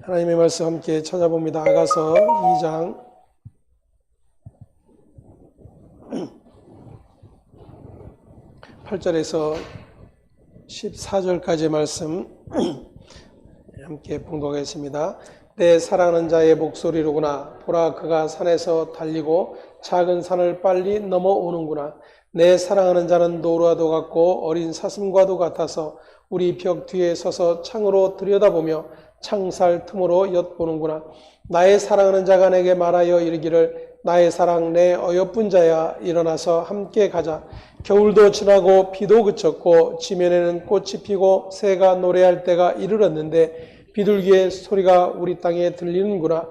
하나님의 말씀 함께 찾아봅니다. 아가서 2장 8절에서 14절까지 말씀 함께 봉독하겠습니다. 내 사랑하는 자의 목소리로구나. 보라, 그가 산에서 달리고 작은 산을 빨리 넘어오는구나. 내 사랑하는 자는 노루와도 같고 어린 사슴과도 같아서 우리 벽 뒤에 서서 창으로 들여다보며 창살 틈으로 엿보는구나. 나의 사랑하는 자가 내게 말하여 이르기를, 나의 사랑 내 어여쁜 자야, 일어나서 함께 가자. 겨울도 지나고 비도 그쳤고 지면에는 꽃이 피고 새가 노래할 때가 이르렀는데 비둘기의 소리가 우리 땅에 들리는구나.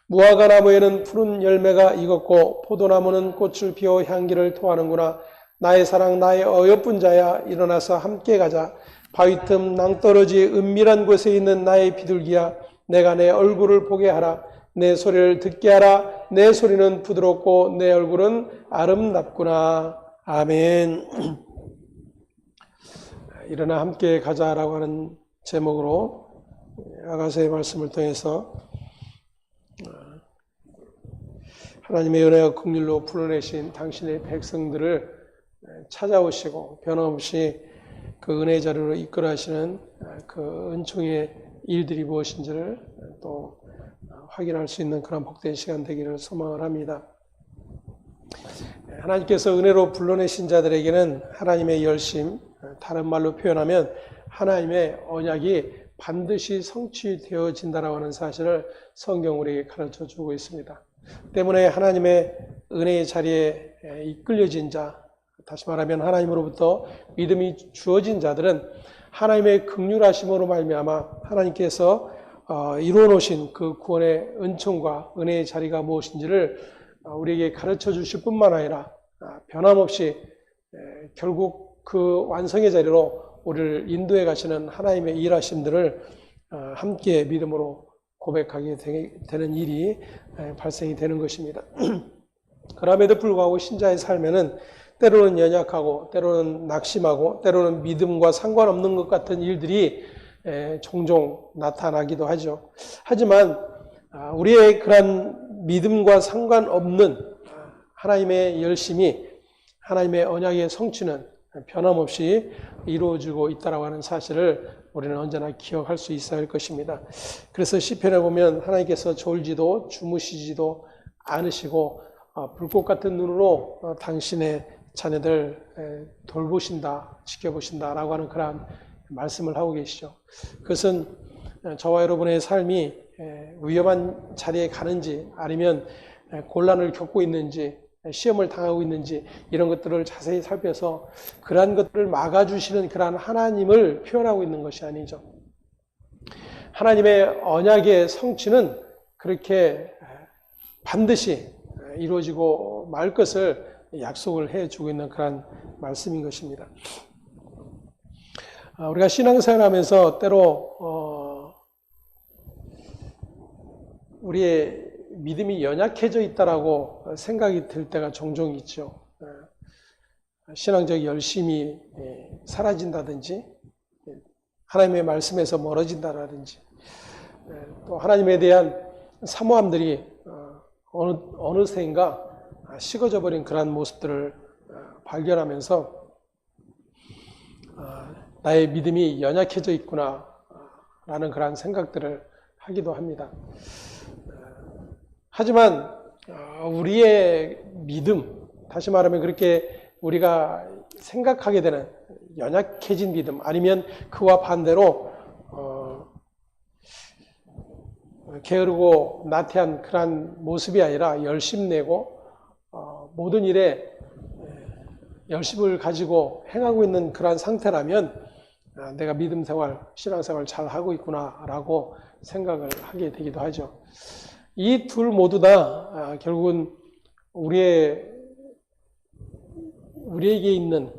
무화과 나무에는 푸른 열매가 익었고 포도나무는 꽃을 피워 향기를 토하는구나. 나의 사랑 나의 어여쁜 자야, 일어나서 함께 가자. 바위 틈 낭떠러지 은밀한 곳에 있는 나의 비둘기야, 내가 내 얼굴을 보게 하라. 내 소리를 듣게 하라. 내 소리는 부드럽고 내 얼굴은 아름답구나. 아멘. 일어나 함께 가자라고 하는 제목으로 아가서의 말씀을 통해서 하나님의 은혜와 긍휼로 불러내신 당신의 백성들을 찾아오시고 변함없이 그 은혜의 자리로 이끌어 하시는 그 은총의 일들이 무엇인지를 또 확인할 수 있는 그런 복된 시간 되기를 소망을 합니다. 하나님께서 은혜로 불러내신 자들에게는 하나님의 열심, 다른 말로 표현하면 하나님의 언약이 반드시 성취되어진다라고 하는 사실을 성경 우리에게 가르쳐주고 있습니다. 때문에 하나님의 은혜의 자리에 이끌려진 자, 다시 말하면 하나님으로부터 믿음이 주어진 자들은 하나님의 긍휼하심으로 말미암아 하나님께서 이루어 놓으신 그 구원의 은총과 은혜의 자리가 무엇인지를 우리에게 가르쳐 주실 뿐만 아니라 변함없이 결국 그 완성의 자리로 우리를 인도해 가시는 하나님의 일하심들을 함께 믿음으로 고백하게 되는 일이 발생이 되는 것입니다. 그럼에도 불구하고 신자의 삶에는 때로는 연약하고 때로는 낙심하고 때로는 믿음과 상관없는 것 같은 일들이 종종 나타나기도 하죠. 하지만 우리의 그런 믿음과 상관없는 하나님의 열심이 하나님의 언약의 성취는 변함없이 이루어지고 있다고 하는 사실을 우리는 언제나 기억할 수 있어야 할 것입니다. 그래서 시편에 보면 하나님께서 졸지도 주무시지도 않으시고 불꽃 같은 눈으로 당신의 자녀들 돌보신다, 지켜보신다라고 하는 그런 말씀을 하고 계시죠. 그것은 저와 여러분의 삶이 위험한 자리에 가는지 아니면 곤란을 겪고 있는지 시험을 당하고 있는지 이런 것들을 자세히 살펴서 그러한 것들을 막아주시는 그러한 하나님을 표현하고 있는 것이 아니죠. 하나님의 언약의 성취는 그렇게 반드시 이루어지고 말 것을 약속을 해주고 있는 그런 말씀인 것입니다. 우리가 신앙생활하면서 때로 우리의 믿음이 연약해져 있다라고 생각이 들 때가 종종 있죠. 신앙적 열심이 사라진다든지 하나님의 말씀에서 멀어진다든지 또 하나님에 대한 사모함들이 어느새인가 식어져 버린 그러한 모습들을 발견하면서 나의 믿음이 연약해져 있구나 라는 그러한 생각들을 하기도 합니다. 하지만 우리의 믿음, 다시 말하면 그렇게 우리가 생각하게 되는 연약해진 믿음 아니면 그와 반대로 게으르고 나태한 그런 모습이 아니라 열심내고 모든 일에 열심을 가지고 행하고 있는 그러한 상태라면 내가 믿음 생활, 신앙 생활 잘 하고 있구나라고 생각을 하게 되기도 하죠. 이 둘 모두 다 결국은 우리에게 있는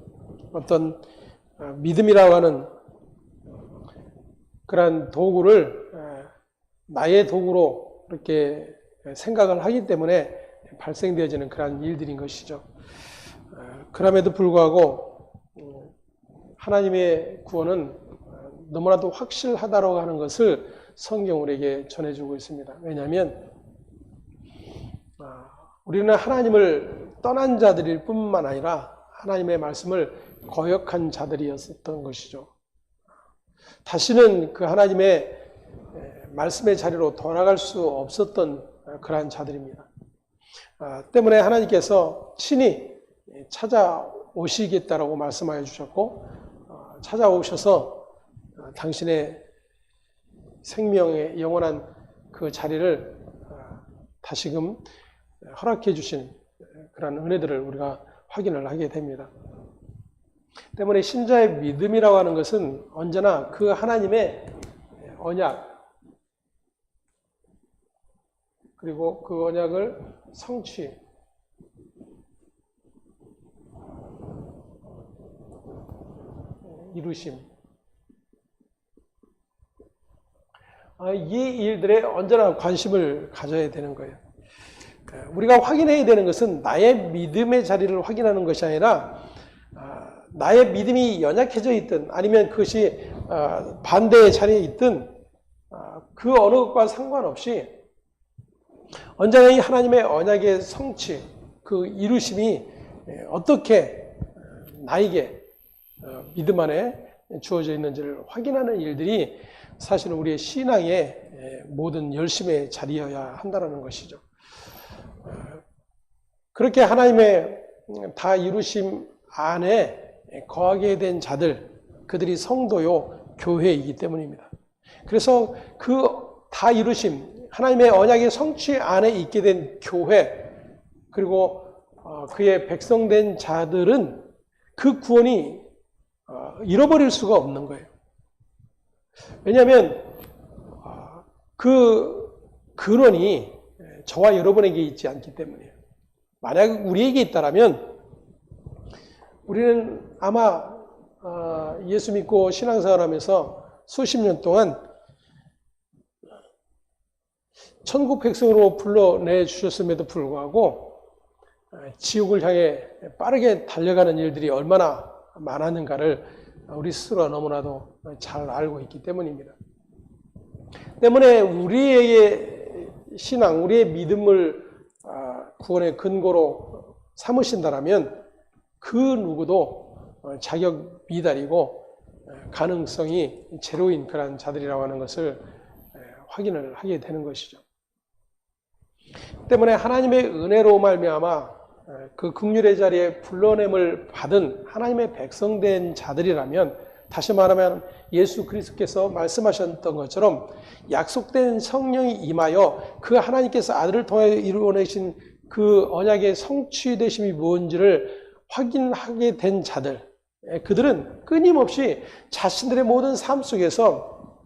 어떤 믿음이라고 하는 그런 도구를 나의 도구로 이렇게 생각을 하기 때문에 발생되어지는 그런 일들인 것이죠. 그럼에도 불구하고 하나님의 구원은 너무나도 확실하다고 하는 것을 성경 우리에게 전해주고 있습니다. 왜냐하면 우리는 하나님을 떠난 자들일 뿐만 아니라 하나님의 말씀을 거역한 자들이었던 것이죠. 다시는 그 하나님의 말씀의 자리로 돌아갈 수 없었던 그러한 자들입니다. 때문에 하나님께서 친히 찾아오시겠다라고 말씀하여 주셨고, 찾아오셔서 당신의 생명의 영원한 그 자리를 다시금 허락해 주신 그런 은혜들을 우리가 확인을 하게 됩니다. 때문에 신자의 믿음이라고 하는 것은 언제나 그 하나님의 언약, 그리고 그 언약을 성취, 이루심, 이 일들에 언제나 관심을 가져야 되는 거예요. 우리가 확인해야 되는 것은 나의 믿음의 자리를 확인하는 것이 아니라 나의 믿음이 연약해져 있든 아니면 그것이 반대의 자리에 있든 그 어느 것과 상관없이 언제나 이 하나님의 언약의 성취, 그 이루심이 어떻게 나에게 믿음 안에 주어져 있는지를 확인하는 일들이 사실은 우리의 신앙의 모든 열심의 자리여야 한다는 것이죠. 그렇게 하나님의 다 이루심 안에 거하게 된 자들, 그들이 성도요 교회이기 때문입니다. 그래서 그 다 이루심, 하나님의 언약의 성취 안에 있게 된 교회, 그리고 그의 백성된 자들은 그 구원이 잃어버릴 수가 없는 거예요. 왜냐하면 그 근원이 저와 여러분에게 있지 않기 때문이에요. 만약 우리에게 있다라면 우리는 아마 예수 믿고 신앙생활하면서 수십 년 동안 천국 백성으로 불러내 주셨음에도 불구하고 지옥을 향해 빠르게 달려가는 일들이 얼마나 많았는가를 우리 스스로가 너무나도 잘 알고 있기 때문입니다. 때문에 우리의 신앙, 우리의 믿음을 구원의 근거로 삼으신다라면 그 누구도 자격 미달이고 가능성이 제로인 그런 자들이라고 하는 것을 확인을 하게 되는 것이죠. 때문에 하나님의 은혜로 말미암아 그 긍휼의 자리에 불러냄을 받은 하나님의 백성된 자들이라면, 다시 말하면 예수 그리스도께서 말씀하셨던 것처럼 약속된 성령이 임하여 그 하나님께서 아들을 통해 이루어내신 그 언약의 성취되심이 무엇인지를 확인하게 된 자들, 그들은 끊임없이 자신들의 모든 삶 속에서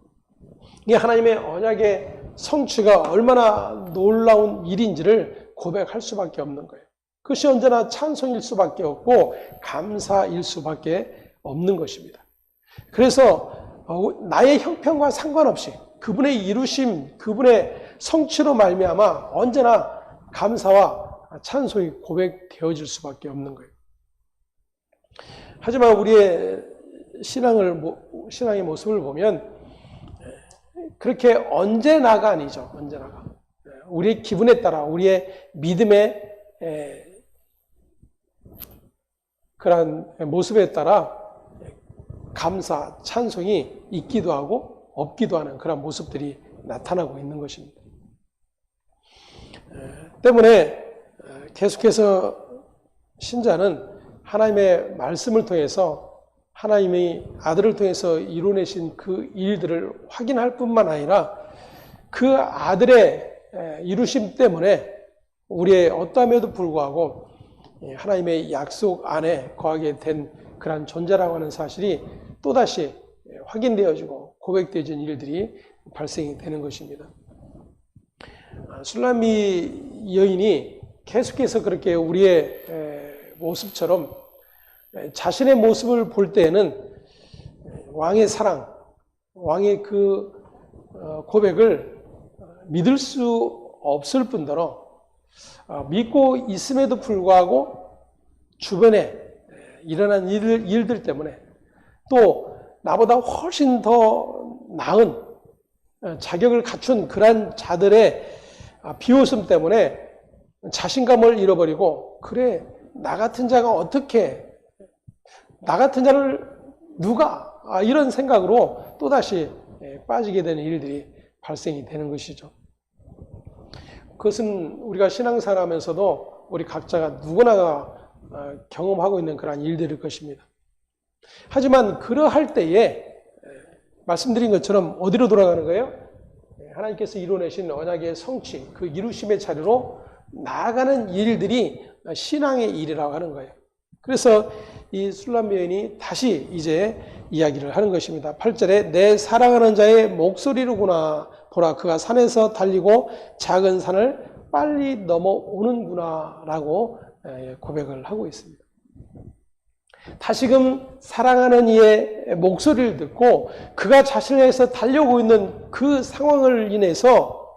이 하나님의 언약의 성취가 얼마나 놀라운 일인지를 고백할 수밖에 없는 거예요. 그것이 언제나 찬송일 수밖에 없고 감사일 수밖에 없는 것입니다. 그래서 나의 형편과 상관없이 그분의 이루심, 그분의 성취로 말미암아 언제나 감사와 찬송이 고백되어질 수밖에 없는 거예요. 하지만 우리의 신앙의 모습을 보면 그렇게 언제나가 아니죠. 언제나가. 우리의 기분에 따라, 우리의 믿음의 그러한 모습에 따라 감사, 찬송이 있기도 하고 없기도 하는 그런 모습들이 나타나고 있는 것입니다. 때문에 계속해서 신자는 하나님의 말씀을 통해서 하나님의 아들을 통해서 이루어내신 그 일들을 확인할 뿐만 아니라 그 아들의 이루심 때문에 우리의 어떠함에도 불구하고 하나님의 약속 안에 거하게 된 그런 존재라고 하는 사실이 또다시 확인되어지고 고백되어진 일들이 발생이 되는 것입니다. 술라미 여인이 계속해서 그렇게 우리의 모습처럼 자신의 모습을 볼 때에는 왕의 사랑, 왕의 그 고백을 믿을 수 없을 뿐더러 믿고 있음에도 불구하고 주변에 일어난 일들 때문에 또 나보다 훨씬 더 나은 자격을 갖춘 그러한 자들의 비웃음 때문에 자신감을 잃어버리고, 그래, 나 같은 자가 어떻게, 나 같은 자를 누가, 이런 생각으로 또다시 빠지게 되는 일들이 발생이 되는 것이죠. 그것은 우리가 신앙생활하면서도 우리 각자가 누구나 경험하고 있는 그러한 일들일 것입니다. 하지만 그러할 때에 말씀드린 것처럼 어디로 돌아가는 거예요? 하나님께서 이루어내신 언약의 성취, 그 이루심의 자리로 나아가는 일들이 신앙의 일이라고 하는 거예요. 그래서 이 술람 여인이 다시 이제 이야기를 하는 것입니다. 8절에 내 사랑하는 자의 목소리로구나. 보라, 그가 산에서 달리고 작은 산을 빨리 넘어오는구나 라고 고백을 하고 있습니다. 다시금 사랑하는 이의 목소리를 듣고 그가 자신을 위해서 달려오고 있는 그 상황을 인해서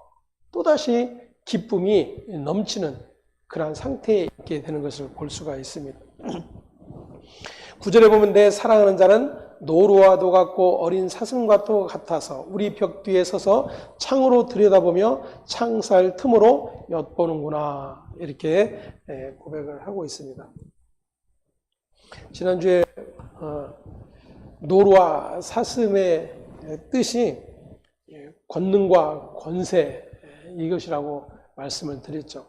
또다시 기쁨이 넘치는 그러한 상태에 있게 되는 것을 볼 수가 있습니다. 9절에 보면 내 사랑하는 자는 노루와도 같고 어린 사슴과도 같아서 우리 벽 뒤에 서서 창으로 들여다보며 창살 틈으로 엿보는구나, 이렇게 고백을 하고 있습니다. 지난주에 노루와 사슴의 뜻이 권능과 권세, 이것이라고 말씀을 드렸죠.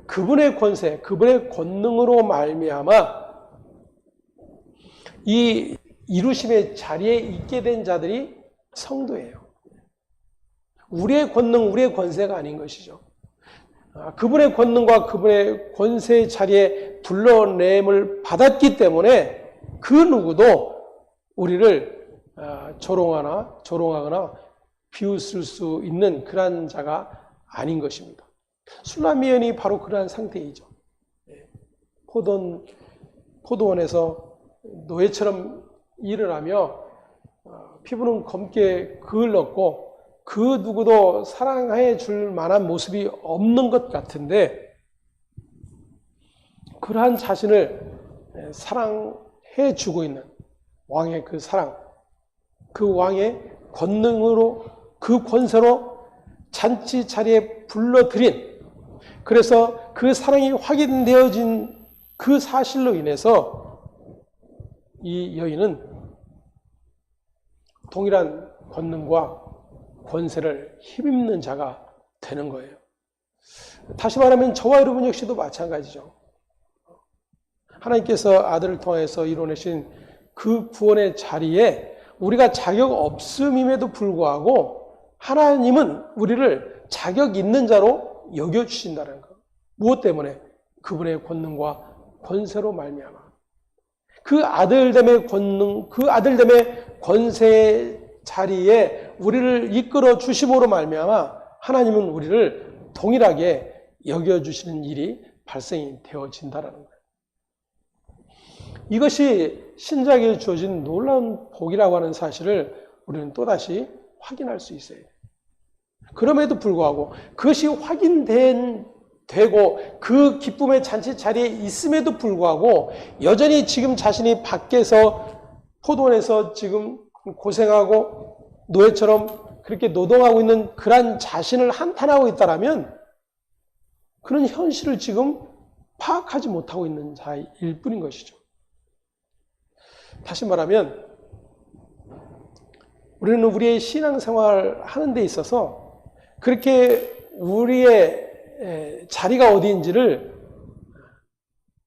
그분의 권세, 그분의 권능으로 말미암아 이 이루심의 자리에 있게 된 자들이 성도예요. 우리의 권능, 우리의 권세가 아닌 것이죠. 그분의 권능과 그분의 권세 자리에 불러냄을 받았기 때문에 그 누구도 우리를 조롱하거나 비웃을 수 있는 그러한 자가 아닌 것입니다. 술람 여인이 바로 그러한 상태이죠. 포도원에서 노예처럼 일을 하며 피부는 검게 그을렀고 그 누구도 사랑해 줄 만한 모습이 없는 것 같은데, 그러한 자신을 사랑해 주고 있는 왕의 그 사랑, 그 왕의 권능으로, 그 권세로 잔치 자리에 불러들인, 그래서 그 사랑이 확인되어진 그 사실로 인해서 이 여인은 동일한 권능과 권세를 힘입는 자가 되는 거예요. 다시 말하면 저와 여러분 역시도 마찬가지죠. 하나님께서 아들을 통해서 이루어내신 그 구원의 자리에 우리가 자격 없음임에도 불구하고 하나님은 우리를 자격 있는 자로 여겨주신다는 것. 무엇 때문에? 그분의 권능과 권세로 말미암아. 그 아들됨의 권능, 그 아들됨의 권세 자리에 우리를 이끌어 주심으로 말미암아 하나님은 우리를 동일하게 여겨주시는 일이 발생이 되어진다는 거예요. 이것이 신자에게 주어진 놀라운 복이라고 하는 사실을 우리는 또다시 확인할 수 있어요. 그럼에도 불구하고 그것이 되고 그 기쁨의 잔치 자리에 있음에도 불구하고 여전히 지금 자신이 밖에서 포도원에서 지금 고생하고 노예처럼 그렇게 노동하고 있는 그런 자신을 한탄하고 있다라면 그는 현실을 지금 파악하지 못하고 있는 자일 뿐인 것이죠. 다시 말하면 우리는 우리의 신앙생활 하는 데 있어서 그렇게 우리의 자리가 어디인지를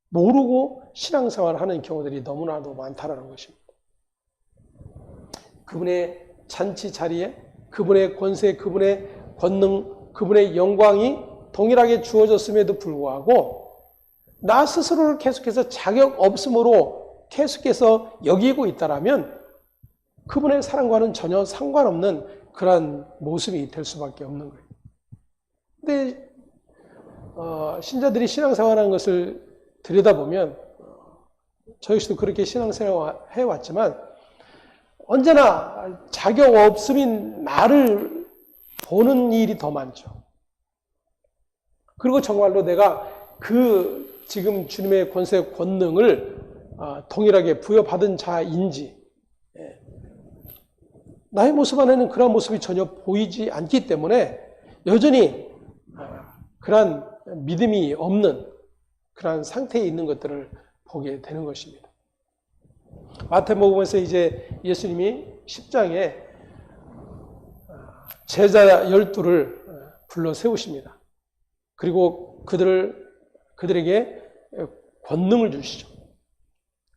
모르고 신앙생활을 하는 경우들이 너무나도 많다라는 것입니다. 그분의 잔치 자리에 그분의 권세, 그분의 권능, 그분의 영광이 동일하게 주어졌음에도 불구하고 나 스스로를 계속해서 자격 없음으로 계속해서 여기고 있다라면 그분의 사랑과는 전혀 상관없는 그러한 모습이 될 수밖에 없는 거예요. 근데 신자들이 신앙생활하는 것을 들여다보면 저 역시도 그렇게 신앙생활 해왔지만 언제나 자격 없음인 나를 보는 일이 더 많죠. 그리고 정말로 내가 그 지금 주님의 권세 권능을 동일하게 부여받은 자인지, 나의 모습 안에는 그런 모습이 전혀 보이지 않기 때문에 여전히 그러한 믿음이 없는 그러한 상태에 있는 것들을 보게 되는 것입니다. 마태복음에서 이제 예수님이 10장에 제자 12를 불러 세우십니다. 그리고 그들에게 권능을 주시죠.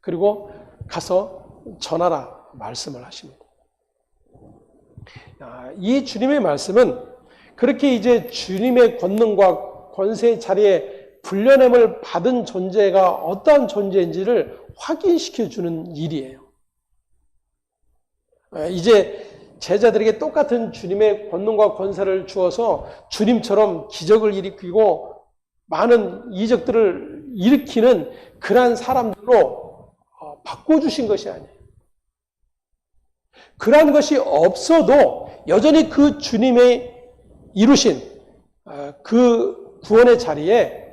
그리고 가서 전하라 말씀을 하십니다. 이 주님의 말씀은 그렇게 이제 주님의 권능과 권세의 자리에 불려냄을 받은 존재가 어떠한 존재인지를 확인시켜 주는 일이에요. 이제 제자들에게 똑같은 주님의 권능과 권세를 주어서 주님처럼 기적을 일으키고 많은 이적들을 일으키는 그러한 사람들로 바꿔주신 것이 아니에요. 그러한 것이 없어도 여전히 그 주님의 이루신 그 구원의 자리에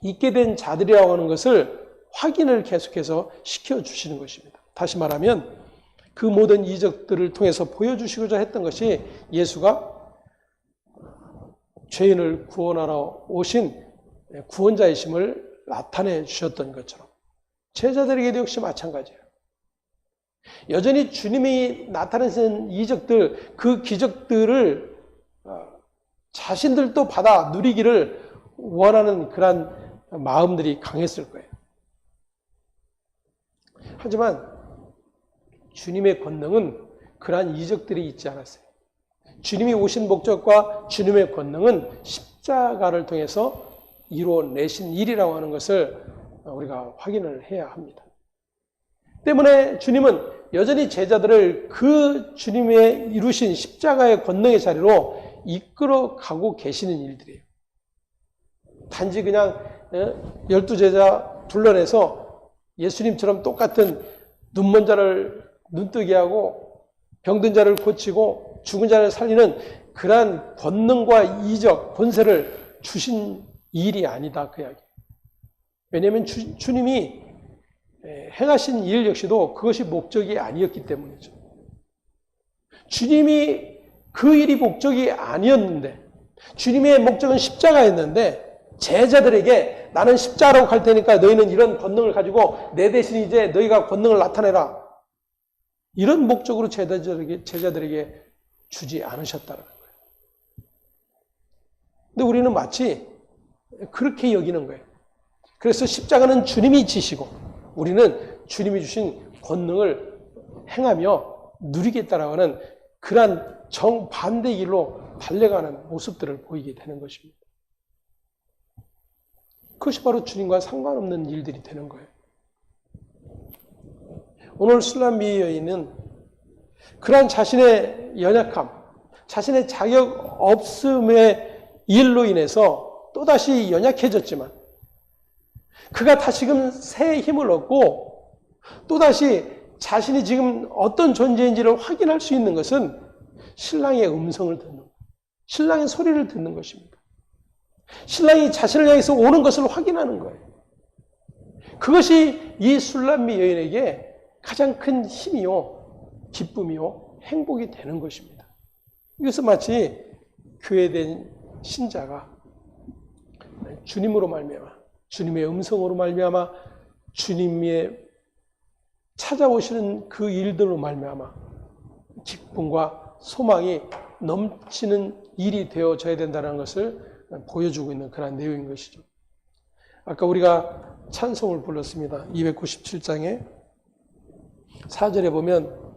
있게 된 자들이라고 하는 것을 확인을 계속해서 시켜주시는 것입니다. 다시 말하면 그 모든 이적들을 통해서 보여주시고자 했던 것이 예수가 죄인을 구원하러 오신 구원자이심을 나타내 주셨던 것처럼 제자들에게도 역시 마찬가지예요. 여전히 주님이 나타내신 이적들, 그 기적들을 자신들도 받아 누리기를 원하는 그런 마음들이 강했을 거예요. 하지만 주님의 권능은 그러한 이적들이 있지 않았어요. 주님이 오신 목적과 주님의 권능은 십자가를 통해서 이루어내신 일이라고 하는 것을 우리가 확인을 해야 합니다. 때문에 주님은 여전히 제자들을 그 주님의 이루신 십자가의 권능의 자리로 이끌어가고 계시는 일들이에요. 단지 그냥 12제자 불러내서 예수님처럼 똑같은 눈먼 자를 눈뜨게 하고 병든 자를 고치고 죽은 자를 살리는 그러한 권능과 이적, 권세를 주신 일이 아니다 그 이야기예요. 왜냐하면 주님이 행하신 일 역시도 그것이 목적이 아니었기 때문이죠. 주님이 그 일이 목적이 아니었는데 주님의 목적은 십자가였는데 제자들에게 나는 십자가로 갈 테니까 너희는 이런 권능을 가지고 내 대신 이제 너희가 권능을 나타내라. 이런 목적으로 제자들에게 주지 않으셨다는 거예요. 근데 우리는 마치 그렇게 여기는 거예요. 그래서 십자가는 주님이 지시고 우리는 주님이 주신 권능을 행하며 누리겠다라고 하는 그러한 정반대 길로 달려가는 모습들을 보이게 되는 것입니다. 그것이 바로 주님과 상관없는 일들이 되는 거예요. 오늘 술람미 여인은 그러한 자신의 연약함, 자신의 자격 없음의 일로 인해서 또다시 연약해졌지만 그가 다시금 새 힘을 얻고 또다시 자신이 지금 어떤 존재인지를 확인할 수 있는 것은 신랑의 음성을 듣는 거예요. 신랑의 소리를 듣는 것입니다. 신랑이 자신을 향해서 오는 것을 확인하는 거예요. 그것이 이 술람미 여인에게 가장 큰 힘이요, 기쁨이요, 행복이 되는 것입니다. 이것은 마치 교회된 신자가 주님으로 말미암아, 주님의 음성으로 말미암아, 주님의 찾아오시는 그 일들로 말미암아 기쁨과 소망이 넘치는 일이 되어져야 된다는 것을 보여주고 있는 그런 내용인 것이죠. 아까 우리가 찬송을 불렀습니다. 297장에 4절에 보면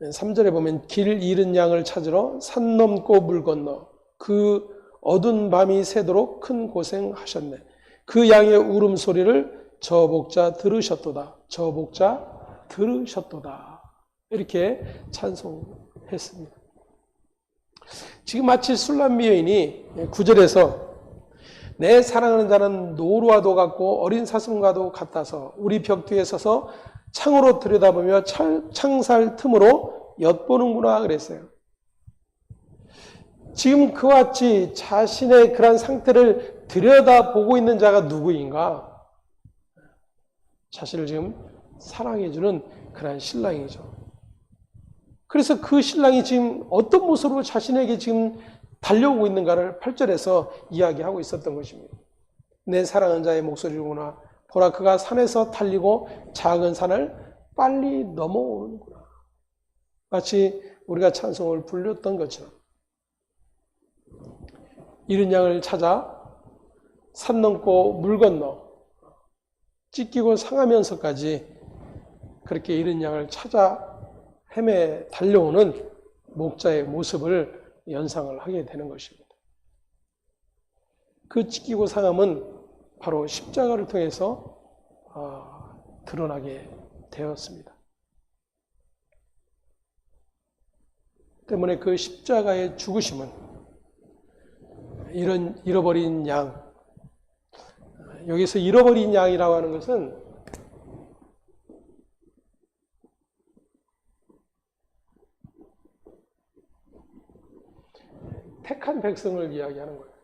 3절에 보면 길 잃은 양을 찾으러 산 넘고 물 건너 그 어두운 밤이 새도록 큰 고생하셨네. 그 양의 울음소리를 저 목자 들으셨도다. 저 목자 들으셨도다. 이렇게 찬송했습니다. 지금 마치 술람미 여인이 9절에서 내 사랑하는 자는 노루와도 같고 어린 사슴과도 같아서 우리 벽 뒤에 서서 창으로 들여다보며 창살 틈으로 엿보는구나 그랬어요. 지금 그와 같이 자신의 그런 상태를 들여다보고 있는 자가 누구인가? 자신을 지금 사랑해주는 그런 신랑이죠. 그래서 그 신랑이 지금 어떤 모습으로 자신에게 지금 달려오고 있는가를 8절에서 이야기하고 있었던 것입니다. 내 사랑하는 자의 목소리로구나. 보라, 그가 산에서 달리고 작은 산을 빨리 넘어오는구나. 마치 우리가 찬송을 불렀던 것처럼 잃은 양을 찾아 산 넘고 물 건너 찢기고 상하면서까지 그렇게 잃은 양을 찾아 헤매 달려오는 목자의 모습을 연상을 하게 되는 것입니다. 그 찢기고 상함은 바로 십자가를 통해서 드러나게 되었습니다. 때문에 그 십자가의 죽으심은 이런 잃어버린 양, 여기서 잃어버린 양이라고 하는 것은 택한 백성을 이야기하는 거예요.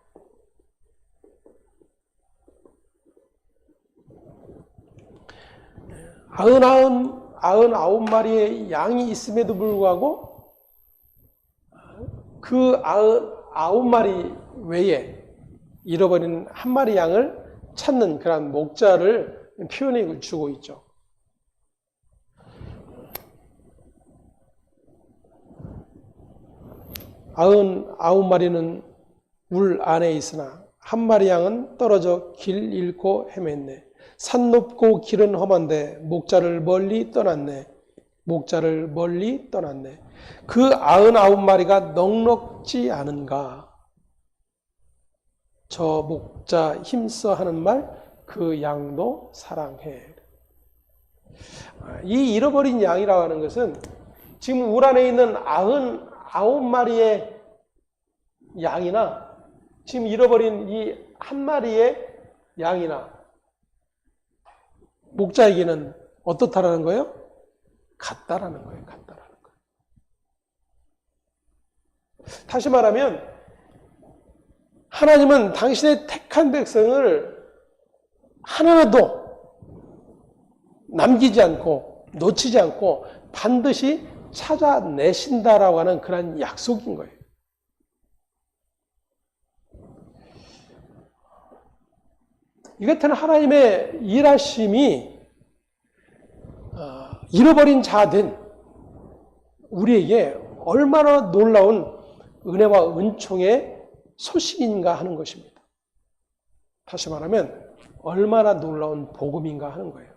아흔아홉 마리의 양이 있음에도 불구하고 그 99마리 외에 잃어버린 한 마리 양을 찾는 그런 목자를 표현해 주고 있죠. 아흔아홉 마리는 울 안에 있으나 한 마리 양은 떨어져 길 잃고 헤맸네. 산 높고 길은 험한데 목자를 멀리 떠났네. 목자를 멀리 떠났네. 그 99마리가 넉넉지 않은가. 저 목자 힘써 하는 말, 그 양도 사랑해. 이 잃어버린 양이라고 하는 것은 지금 울 안에 있는 99마리의 양이나 지금 잃어버린 이 한 마리의 양이나 목자에게는 어떻다라는 거예요? 같다라는 거예요. 같다라는 거예요. 다시 말하면 하나님은 당신의 택한 백성을 하나도 남기지 않고 놓치지 않고 반드시 찾아내신다라고 하는 그런 약속인 거예요. 이 같은 하나님의 일하심이 잃어버린 자된 우리에게 얼마나 놀라운 은혜와 은총의 소식인가 하는 것입니다. 다시 말하면 얼마나 놀라운 복음인가 하는 거예요.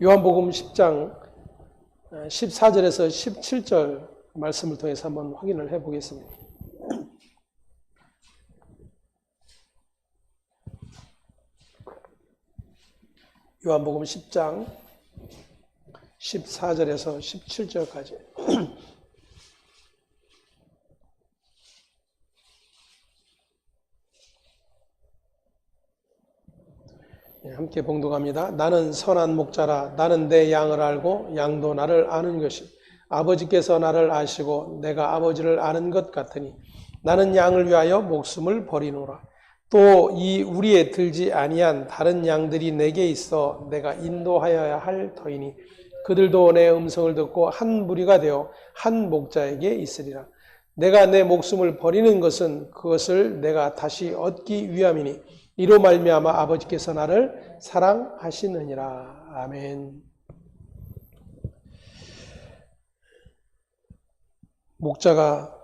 요한복음 10장 14절에서 17절 말씀을 통해서 한번 확인을 해보겠습니다. 요한복음 10장 14절에서 17절까지 함께 봉독합니다. 나는 선한 목자라. 나는 내 양을 알고 양도 나를 아는 것이 아버지께서 나를 아시고 내가 아버지를 아는 것 같으니 나는 양을 위하여 목숨을 버리노라. 또 이 우리에 들지 아니한 다른 양들이 내게 있어 내가 인도하여야 할 터이니 그들도 내 음성을 듣고 한 무리가 되어 한 목자에게 있으리라. 내가 내 목숨을 버리는 것은 그것을 내가 다시 얻기 위함이니 이로 말미암아 아버지께서 나를 사랑하시느니라. 아멘. 목자가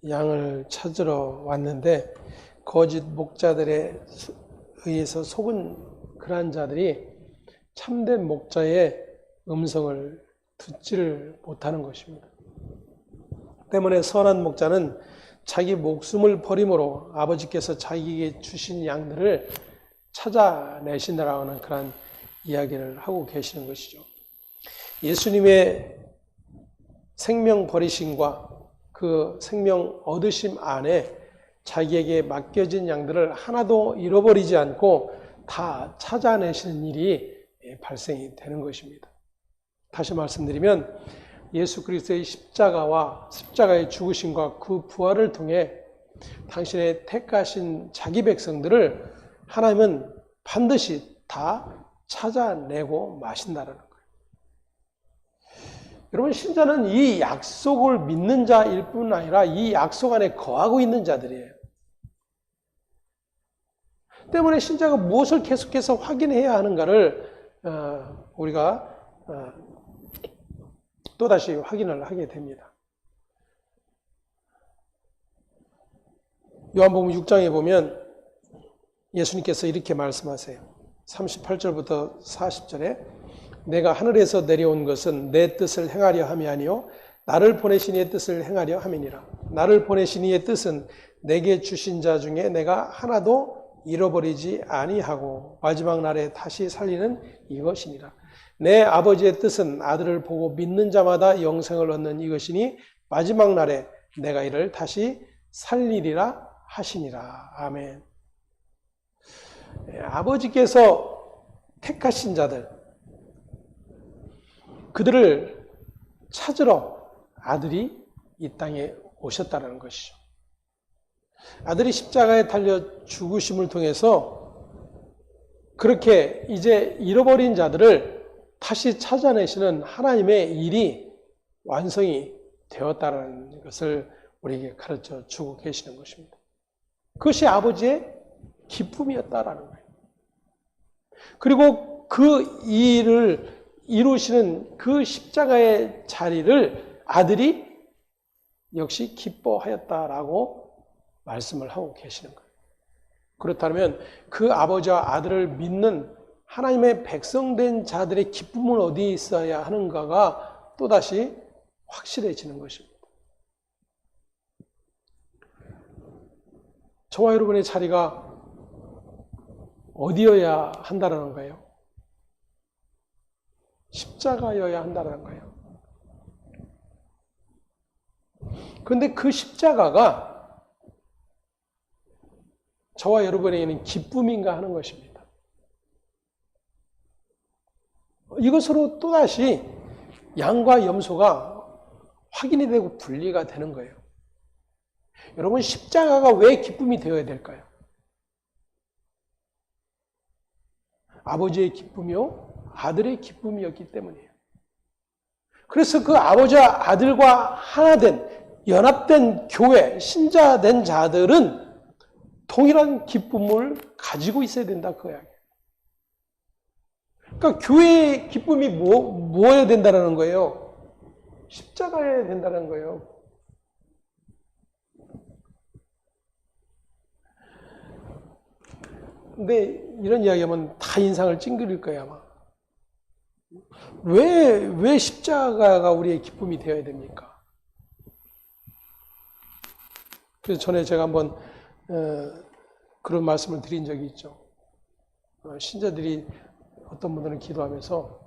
양을 찾으러 왔는데 거짓 목자들에 의해서 속은 그러한 자들이 참된 목자의 음성을 듣지를 못하는 것입니다. 때문에 선한 목자는 자기 목숨을 버림으로 아버지께서 자기에게 주신 양들을 찾아내신다라고 하는 그런 이야기를 하고 계시는 것이죠. 예수님의 생명 버리심과 그 생명 얻으심 안에 자기에게 맡겨진 양들을 하나도 잃어버리지 않고 다 찾아내시는 일이 발생이 되는 것입니다. 다시 말씀드리면 예수 그리스도의 십자가와 십자가의 죽으심과 그 부활을 통해 당신의 택하신 자기 백성들을 하나님은 반드시 다 찾아내고 마신다라는 거예요. 여러분, 신자는 이 약속을 믿는 자일 뿐 아니라 이 약속 안에 거하고 있는 자들이에요. 때문에 신자가 무엇을 계속해서 확인해야 하는가를 우리가 또다시 확인을 하게 됩니다. 요한복음 6장에 보면 예수님께서 이렇게 말씀하세요. 38절부터 40절에 내가 하늘에서 내려온 것은 내 뜻을 행하려 함이 아니요 나를 보내신 이의 뜻을 행하려 함이니라. 나를 보내신 이의 뜻은 내게 주신 자 중에 내가 하나도 잃어버리지 아니하고 마지막 날에 다시 살리는 이것이니라. 내 아버지의 뜻은 아들을 보고 믿는 자마다 영생을 얻는 이것이니 마지막 날에 내가 이를 다시 살리리라 하시니라. 아멘. 아버지께서 택하신 자들, 그들을 찾으러 아들이 이 땅에 오셨다는 것이죠. 아들이 십자가에 달려 죽으심을 통해서 그렇게 이제 잃어버린 자들을 다시 찾아내시는 하나님의 일이 완성이 되었다는 것을 우리에게 가르쳐 주고 계시는 것입니다. 그것이 아버지의 기쁨이었다라는 거예요. 그리고 그 일을 이루시는 그 십자가의 자리를 아들이 역시 기뻐하였다라고 말씀을 하고 계시는 거예요. 그렇다면 그 아버지와 아들을 믿는 하나님의 백성된 자들의 기쁨은 어디에 있어야 하는가가 또다시 확실해지는 것입니다. 저와 여러분의 자리가 어디여야 한다는 거예요? 십자가여야 한다는 거예요. 그런데 그 십자가가 저와 여러분에게는 기쁨인가 하는 것입니다. 이것으로 또다시 양과 염소가 확인이 되고 분리가 되는 거예요. 여러분, 십자가가 왜 기쁨이 되어야 될까요? 아버지의 기쁨이요, 아들의 기쁨이었기 때문이에요. 그래서 그 아버지와 아들과 하나된, 연합된 교회, 신자된 자들은 동일한 기쁨을 가지고 있어야 된다, 그 이야기예요. 그러니까 교회의 기쁨이 뭐여야 된다는 거예요? 십자가여야 된다는 거예요. 근데 이런 이야기하면 다 인상을 찡그릴 거예요, 아마. 왜 십자가가 우리의 기쁨이 되어야 됩니까? 그래서 전에 제가 한번 그런 말씀을 드린 적이 있죠. 신자들이 어떤 분들은 기도하면서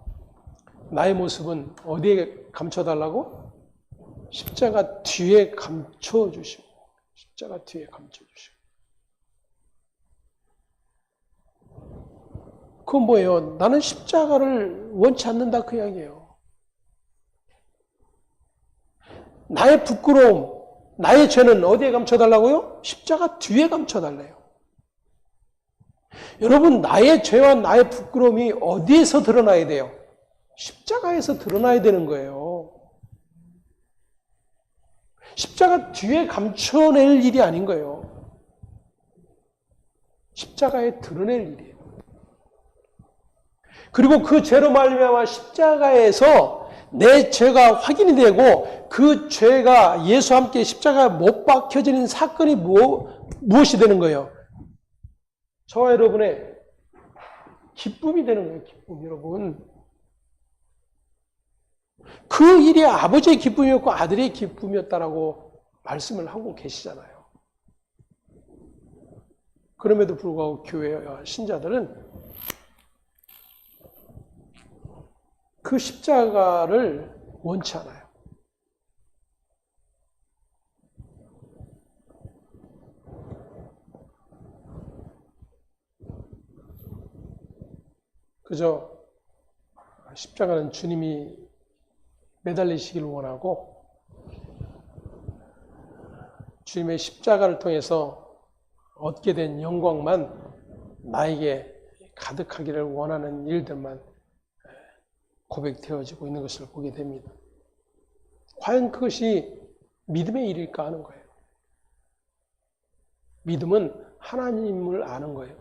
나의 모습은 어디에 감춰달라고? 십자가 뒤에 감춰주시고, 십자가 뒤에 감춰주시고. 그건 뭐예요? 나는 십자가를 원치 않는다, 그 이야기예요. 나의 부끄러움, 나의 죄는 어디에 감춰달라고요? 십자가 뒤에 감춰달래요. 여러분, 나의 죄와 나의 부끄러움이 어디에서 드러나야 돼요? 십자가에서 드러나야 되는 거예요. 십자가 뒤에 감춰낼 일이 아닌 거예요. 십자가에 드러낼 일이에요. 그리고 그 죄로 말미암아 십자가에서 내 죄가 확인이 되고 그 죄가 예수와 함께 십자가에 못 박혀지는 사건이 무엇이 되는 거예요? 저와 여러분의 기쁨이 되는 거예요. 기쁨, 여러분. 그 일이 아버지의 기쁨이었고 아들의 기쁨이었다라고 말씀을 하고 계시잖아요. 그럼에도 불구하고 교회와 신자들은 그 십자가를 원치 않아요. 그저 십자가는 주님이 매달리시기를 원하고 주님의 십자가를 통해서 얻게 된 영광만 나에게 가득하기를 원하는 일들만 고백되어지고 있는 것을 보게 됩니다. 과연 그것이 믿음의 일일까 하는 거예요. 믿음은 하나님을 아는 거예요.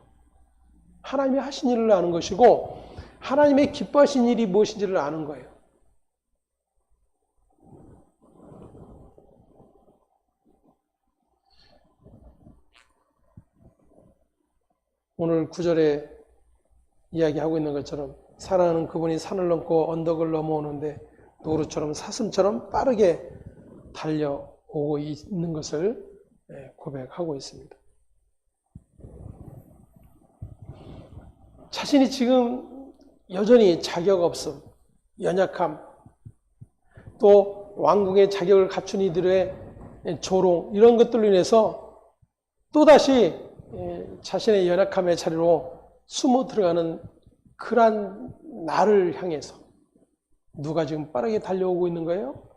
하나님이 하신 일을 아는 것이고 하나님의 기뻐하신 일이 무엇인지를 아는 거예요. 오늘 9절에 이야기하고 있는 것처럼 사랑하는 그분이 산을 넘고 언덕을 넘어오는데 노루처럼 사슴처럼 빠르게 달려오고 있는 것을 고백하고 있습니다. 자신이 지금 여전히 자격 없음, 연약함, 또 왕궁의 자격을 갖춘 이들의 조롱 이런 것들로 인해서 또다시 자신의 연약함의 자리로 숨어 들어가는 그러한 나를 향해서 누가 지금 빠르게 달려오고 있는 거예요?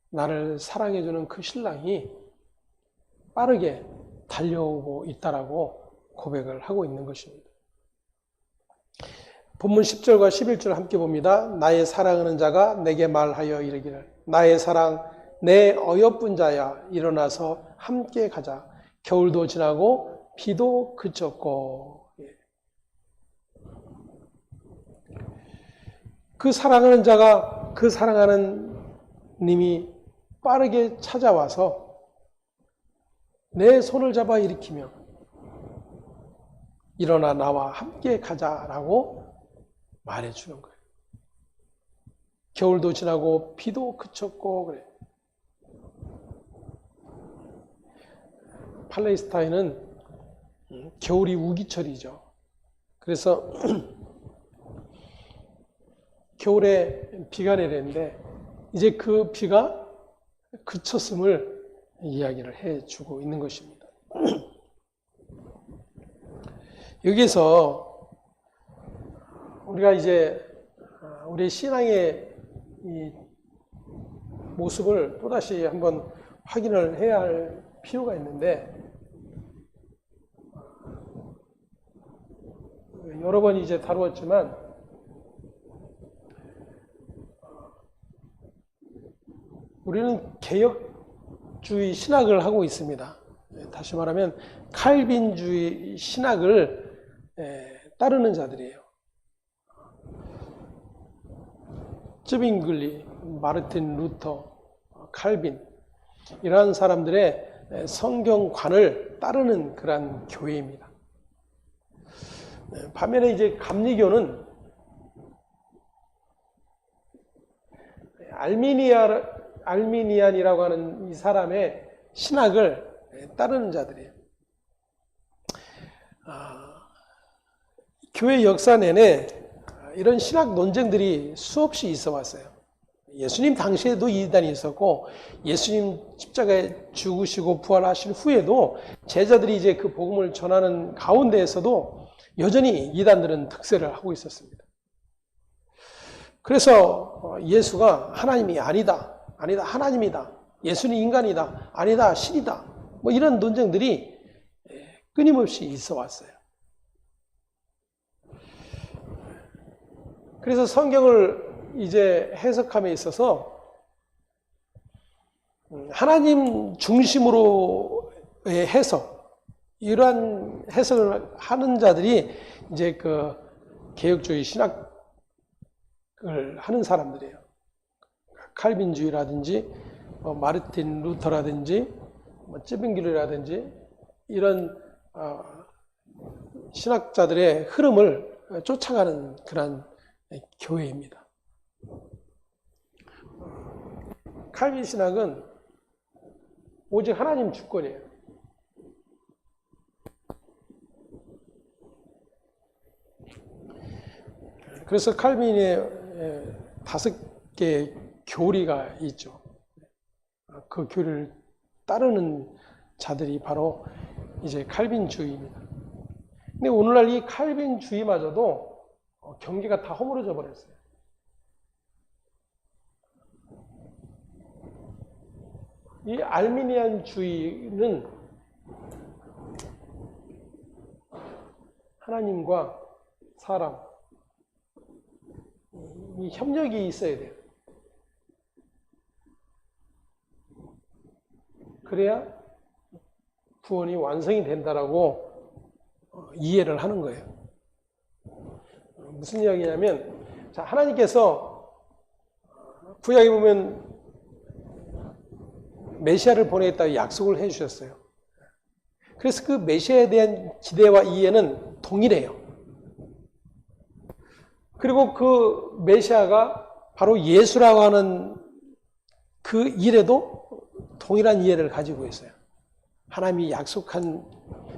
나를 사랑해주는 그 신랑이 빠르게 달려오고 있다라고 고백을 하고 있는 것입니다. 본문 10절과 11절 함께 봅니다. 나의 사랑하는 자가 내게 말하여 이르기를 나의 사랑 내 어여쁜 자야 일어나서 함께 가자. 겨울도 지나고 비도 그쳤고 그 사랑하는 자가 그 사랑하는 님이 빠르게 찾아와서 내 손을 잡아 일으키며 일어나 나와 함께 가자라고 말해주는 거예요. 겨울도 지나고 비도 그쳤고 그래. 팔레스타인은 겨울이 우기철이죠. 그래서 겨울에 비가 내리는데 이제 그 비가 그쳤음을 이야기를 해주고 있는 것입니다. 여기서 우리가 이제 우리 신앙의 이 모습을 또다시 한번 확인을 해야 할 필요가 있는데 여러 번 이제 다루었지만 우리는 개혁주의 신학을 하고 있습니다. 다시 말하면 칼빈주의 신학을 따르는 자들이에요. 쯔빙글리, 마르틴 루터, 칼빈 이러한 사람들의 성경관을 따르는 그러한 교회입니다. 반면에 이제 감리교는 알미니안이라고 하는 이 사람의 신학을 따르는 자들이에요. 교회 역사 내내 이런 신학 논쟁들이 수없이 있어 왔어요. 예수님 당시에도 이단이 있었고 예수님 십자가에 죽으시고 부활하신 후에도 제자들이 이제 그 복음을 전하는 가운데에서도 여전히 이단들은 득세를 하고 있었습니다. 그래서 예수가 하나님이 아니다 하나님이다, 예수는 인간이다, 아니다 신이다, 뭐 이런 논쟁들이 끊임없이 있어 왔어요. 그래서 성경을 이제 해석함에 있어서 하나님 중심으로 해석, 이러한 해석을 하는 자들이 이제 그 개혁주의 신학을 하는 사람들이에요. 칼빈주의라든지 마르틴 루터라든지 쯔빙글리라든지 이런 신학자들의 흐름을 쫓아가는 그런 교회입니다. 칼빈 신학은 오직 하나님 주권이에요. 그래서 칼빈의 5개의 교리가 있죠. 그 교리를 따르는 자들이 바로 이제 칼빈주의입니다. 근데 오늘날 이 칼빈주의마저도 경계가 다 허물어져 버렸어요. 이 알미니안주의는 하나님과 사람, 이 협력이 있어야 돼요. 그래야 구원이 완성이 된다라고 이해를 하는 거예요. 무슨 이야기냐면, 자, 하나님께서 구약에 보면 메시아를 보내겠다고 약속을 해주셨어요. 그래서 그 메시아에 대한 기대와 이해는 동일해요. 그리고 그 메시아가 바로 예수라고 하는 그 일에도 동일한 이해를 가지고 있어요. 하나님이 약속한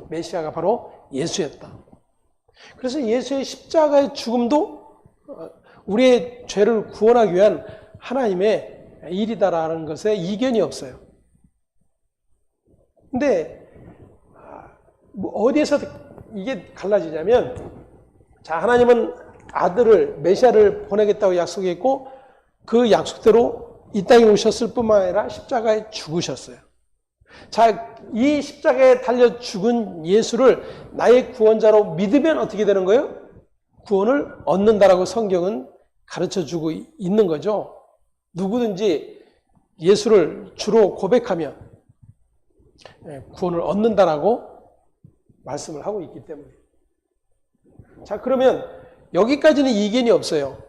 메시아가 바로 예수였다. 그래서 예수의 십자가의 죽음도 우리의 죄를 구원하기 위한 하나님의 일이다라는 것에 이견이 없어요. 근데 어디에서 이게 갈라지냐면, 자, 하나님은 아들을, 메시아를 보내겠다고 약속했고 그 약속대로 이 땅에 오셨을 뿐만 아니라 십자가에 죽으셨어요. 자, 이 십자가에 달려 죽은 예수를 나의 구원자로 믿으면 어떻게 되는 거예요? 구원을 얻는다라고 성경은 가르쳐주고 있는 거죠. 누구든지 예수를 주로 고백하면 구원을 얻는다라고 말씀을 하고 있기 때문에. 자, 그러면 여기까지는 이견이 없어요.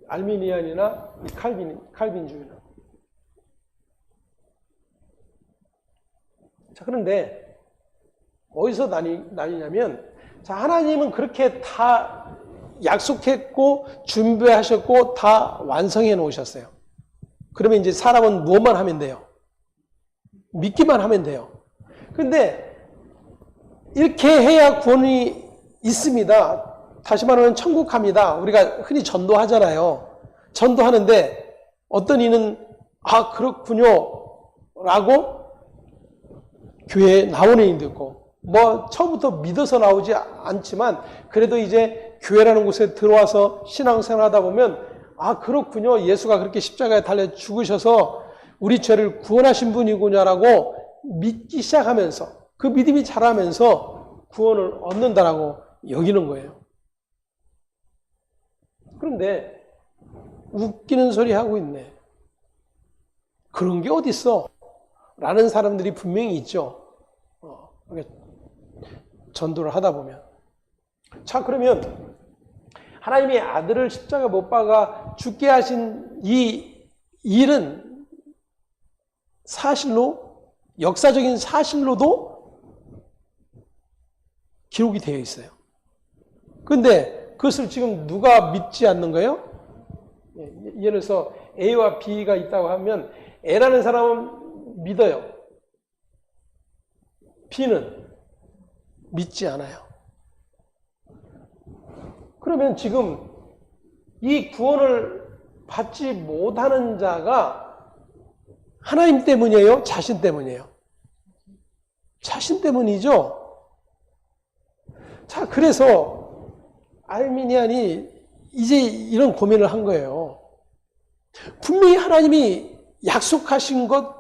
알미니안이나 칼빈주의나. 자, 그런데 어디서 나뉘냐면, 자, 하나님은 그렇게 다 약속했고 준비하셨고 다 완성해 놓으셨어요. 그러면 이제 사람은 무엇만 하면 돼요? 믿기만 하면 돼요. 그런데 이렇게 해야 구원이 있습니다. 다시 말하면 천국 갑니다. 우리가 흔히 전도하잖아요. 전도하는데 어떤 이는 아, 그렇군요 라고 교회에 나오는 이도 있고, 뭐 처음부터 믿어서 나오지 않지만 그래도 이제 교회라는 곳에 들어와서 신앙생활 하다 보면 아, 그렇군요, 예수가 그렇게 십자가에 달려 죽으셔서 우리 죄를 구원하신 분이구나라고 믿기 시작하면서 그 믿음이 자라면서 구원을 얻는다라고 여기는 거예요. 그런데 웃기는 소리 하고 있네. 그런 게 어딨어? 라는 사람들이 분명히 있죠. 전도를 하다 보면. 자, 그러면 하나님의 아들을 십자가 못 박아 죽게 하신 이 일은 사실로, 역사적인 사실로도 기록이 되어 있어요. 그런데 그것을 지금 누가 믿지 않는 거예요? 예를 들어서 A와 B가 있다고 하면 A라는 사람은 믿어요. B는 믿지 않아요. 그러면 지금 이 구원을 받지 못하는 자가 하나님 때문이에요? 자신 때문이에요? 자신 때문이죠. 자, 그래서 알미니안이 이제 이런 고민을 한 거예요. 분명히 하나님이 약속하신 것,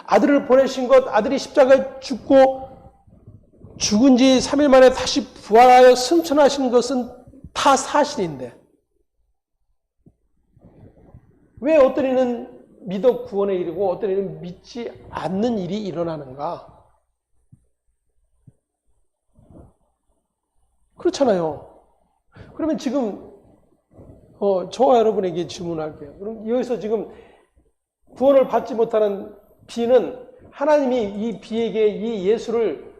아들을 보내신 것, 아들이 십자가에 죽고 죽은 지 3일 만에 다시 부활하여 승천하신 것은 다 사실인데 왜 어떤 이는 믿어 구원에 이르고 어떤 이는 믿지 않는 일이 일어나는가? 그렇잖아요. 그러면 지금 저와 여러분에게 질문할게요. 그럼 여기서 지금 구원을 받지 못하는 B는 하나님이 이 B에게 이 예수를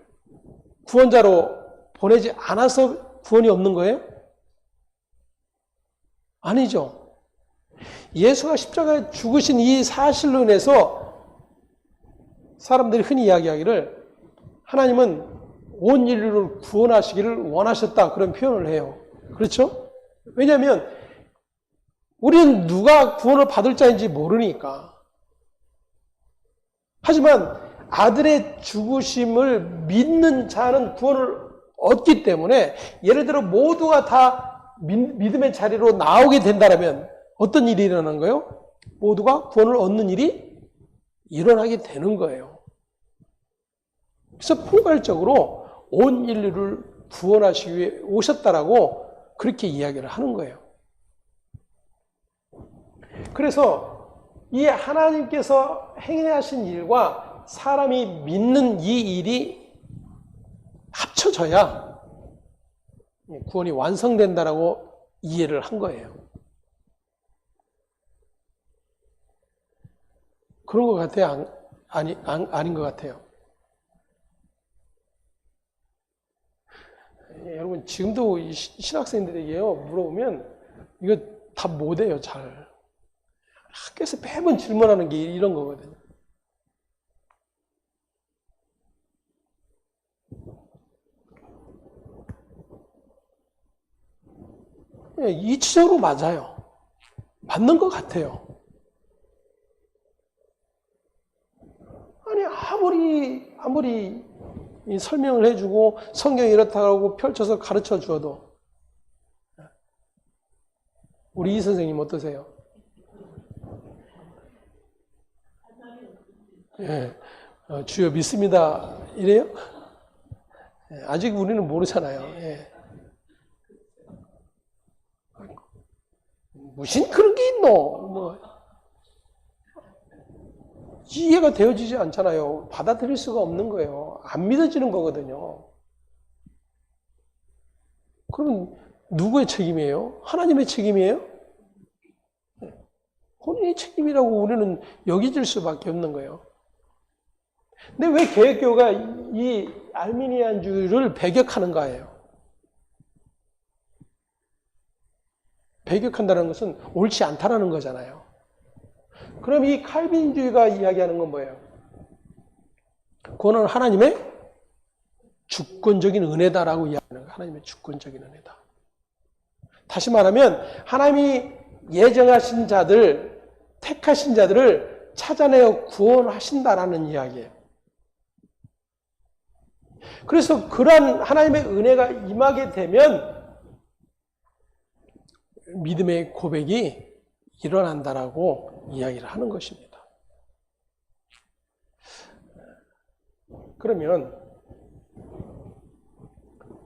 구원자로 보내지 않아서 구원이 없는 거예요? 아니죠. 예수가 십자가에 죽으신 이 사실로 인해서 사람들이 흔히 이야기하기를 하나님은 온 인류를 구원하시기를 원하셨다, 그런 표현을 해요. 그렇죠? 왜냐하면 우리는 누가 구원을 받을 자인지 모르니까. 하지만 아들의 죽으심을 믿는 자는 구원을 얻기 때문에, 예를 들어 모두가 다 믿음의 자리로 나오게 된다면 어떤 일이 일어나는 거예요? 모두가 구원을 얻는 일이 일어나게 되는 거예요. 그래서 포괄적으로 온 인류를 구원하시기 위해 오셨다라고 그렇게 이야기를 하는 거예요. 그래서 이 하나님께서 행하신 일과 사람이 믿는 이 일이 합쳐져야 구원이 완성된다라고 이해를 한 거예요. 그런 것 같아요? 아닌 것 같아요? 여러분, 지금도 신학생들에게요, 물어보면 이거 다 못해요, 잘. 학교에서 매번 질문하는 게 이런 거거든요. 이치적으로 맞아요. 맞는 것 같아요. 아니, 아무리 설명을 해주고 성경이 이렇다고 펼쳐서 가르쳐 주어도 우리 이 선생님 어떠세요? 예, 주여 믿습니다. 이래요? 예, 아직 우리는 모르잖아요. 예. 무슨 그런 게 있노? 뭐 이해가 되어지지 않잖아요. 받아들일 수가 없는 거예요. 안 믿어지는 거거든요. 그럼 누구의 책임이에요? 하나님의 책임이에요? 본인의 책임이라고 우리는 여겨질 수밖에 없는 거예요. 근데 왜 개혁교가 이 알미니안주의를 배격하는가예요. 배격한다는 것은 옳지 않다라는 거잖아요. 그럼 이 칼빈주의가 이야기하는 건 뭐예요? 그거는 하나님의 주권적인 은혜다라고 이야기하는 거예요. 하나님의 주권적인 은혜다. 다시 말하면 하나님이 예정하신 자들, 택하신 자들을 찾아내어 구원하신다라는 이야기예요. 그래서 그러한 하나님의 은혜가 임하게 되면 믿음의 고백이 일어난다라고 이야기를 하는 것입니다. 그러면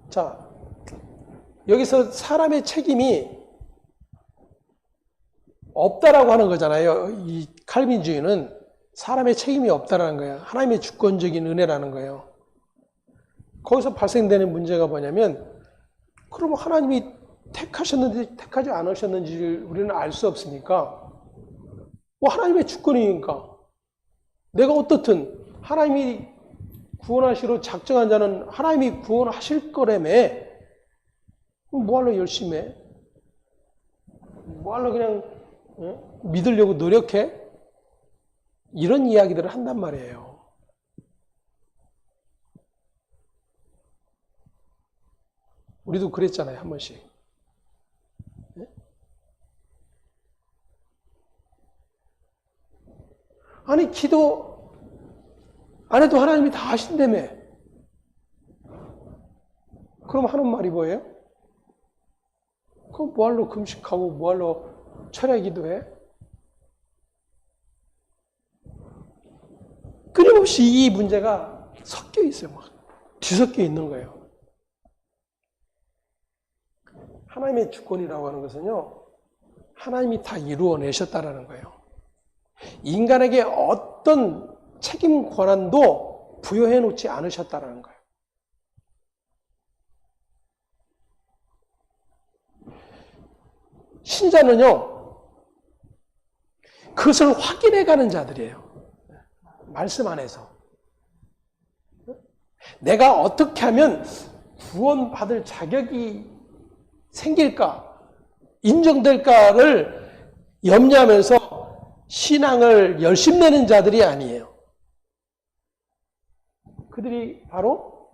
자, 여기서 사람의 책임이 없다라고 하는 거잖아요. 이 칼빈주의는 사람의 책임이 없다라는 거예요. 하나님의 주권적인 은혜라는 거예요. 거기서 발생되는 문제가 뭐냐면 그럼 하나님이 택하셨는지 택하지 않으셨는지를 우리는 알 수 없으니까 뭐 하나님의 주권이니까 내가 어떻든 하나님이 구원하시러 작정한 자는 하나님이 구원하실 거라며 뭐하러 열심히 해? 뭐하러 그냥 믿으려고 노력해? 이런 이야기들을 한단 말이에요. 우리도 그랬잖아요, 한 번씩. 아니, 기도 안 해도 하나님이 다 하신다며. 그럼 하는 말이 뭐예요? 그럼 뭐하러 금식하고 뭐하러 철야 기도해? 끊임없이 이 문제가 섞여 있어요. 막 뒤섞여 있는 거예요. 하나님의 주권이라고 하는 것은요, 하나님이 다 이루어내셨다라는 거예요. 인간에게 어떤 책임 권한도 부여해 놓지 않으셨다라는 거예요. 신자는요, 그것을 확인해 가는 자들이에요. 말씀 안에서. 내가 어떻게 하면 구원받을 자격이 생길까, 인정될까를 염려하면서 신앙을 열심내는 자들이 아니에요. 그들이 바로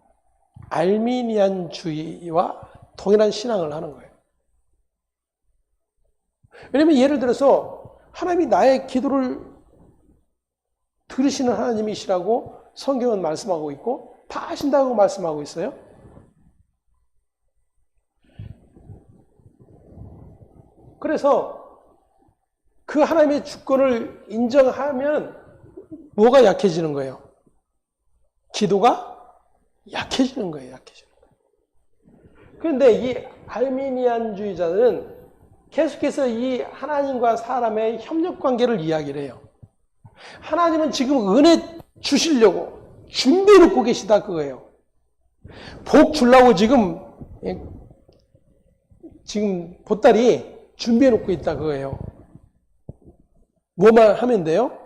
알미니안주의와 동일한 신앙을 하는 거예요. 왜냐하면 예를 들어서 하나님이 나의 기도를 들으시는 하나님이시라고 성경은 말씀하고 있고 다 하신다고 말씀하고 있어요. 그래서 그 하나님의 주권을 인정하면 뭐가 약해지는 거예요? 기도가 약해지는 거예요. 약해지는 거예요. 그런데 이 알미니안주의자들은 계속해서 이 하나님과 사람의 협력 관계를 이야기를 해요. 하나님은 지금 은혜 주시려고 준비해 놓고 계시다 그거예요. 복 주려고 지금 보따리 준비해 놓고 있다 그거예요. 뭐만 하면 돼요?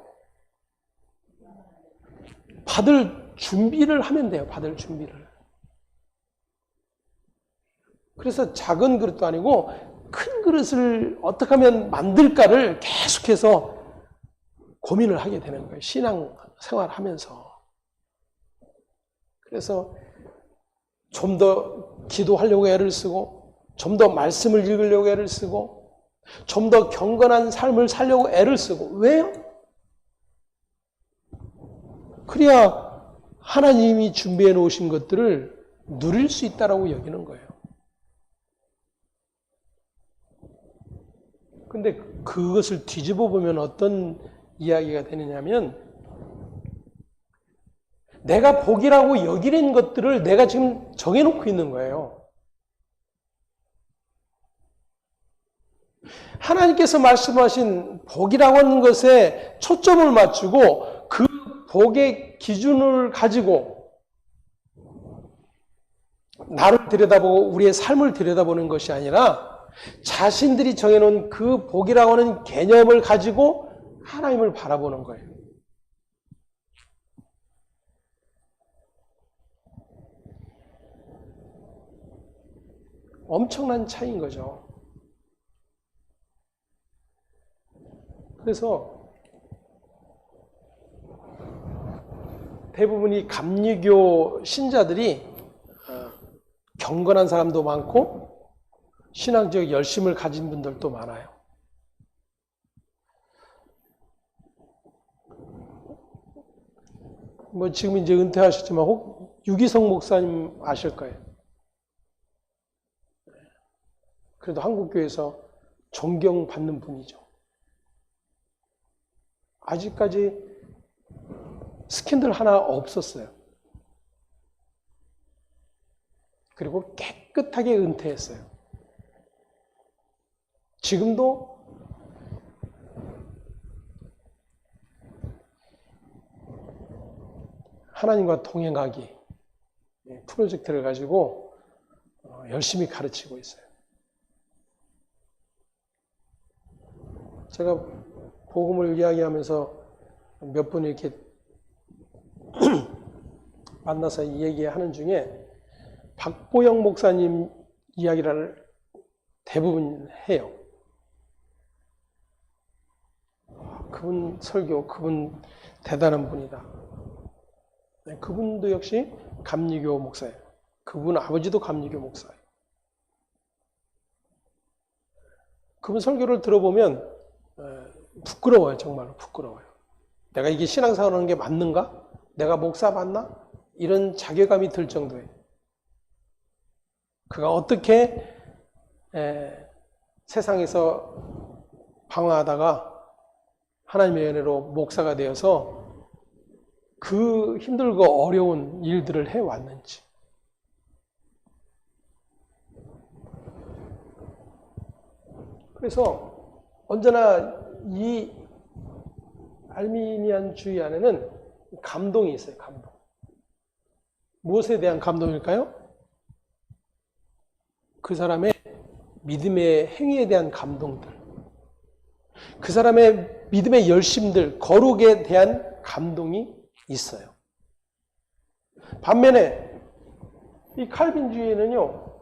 받을 준비를 하면 돼요. 받을 준비를. 그래서 작은 그릇도 아니고 큰 그릇을 어떻게 하면 만들까를 계속해서 고민을 하게 되는 거예요. 신앙 생활하면서. 그래서 좀 더 기도하려고 애를 쓰고, 좀 더 말씀을 읽으려고 애를 쓰고, 좀 더 경건한 삶을 살려고 애를 쓰고. 왜요? 그래야 하나님이 준비해 놓으신 것들을 누릴 수 있다라고 여기는 거예요. 근데 그것을 뒤집어 보면 어떤 이야기가 되느냐면, 내가 복이라고 여기는 것들을 내가 지금 정해놓고 있는 거예요. 하나님께서 말씀하신 복이라고 하는 것에 초점을 맞추고 그 복의 기준을 가지고 나를 들여다보고 우리의 삶을 들여다보는 것이 아니라 자신들이 정해놓은 그 복이라고 하는 개념을 가지고 하나님을 바라보는 거예요. 엄청난 차이인 거죠. 그래서 대부분이 감리교 신자들이 경건한 사람도 많고 신앙적 열심을 가진 분들도 많아요. 뭐 지금 이제 은퇴하셨지만 혹 유기성 목사님 아실 거예요. 그래도 한국교회에서 존경받는 분이죠. 아직까지 스캔들 하나 없었어요. 그리고 깨끗하게 은퇴했어요. 지금도 하나님과 동행하기 프로젝트를 가지고 열심히 가르치고 있어요. 제가 복음을 이야기하면서 몇 분 이렇게 만나서 이 얘기하는 중에 박보영 목사님 이야기를 대부분 해요. 그분 설교, 그분 대단한 분이다. 그분도 역시 감리교 목사예요. 그분 아버지도 감리교 목사예요. 그분 설교를 들어보면 부끄러워요. 정말로 부끄러워요. 내가 이게 신앙생활 하는 게 맞는가? 내가 목사 맞나? 이런 자괴감이 들 정도예요. 그가 어떻게 세상에서 방황하다가 하나님의 은혜로 목사가 되어서 그 힘들고 어려운 일들을 해왔는지. 그래서 언제나 이 알미니안주의 안에는 감동이 있어요. 감동. 무엇에 대한 감동일까요? 그 사람의 믿음의 행위에 대한 감동들, 그 사람의 믿음의 열심들, 거룩에 대한 감동이 있어요. 반면에 이 칼빈주의에는요,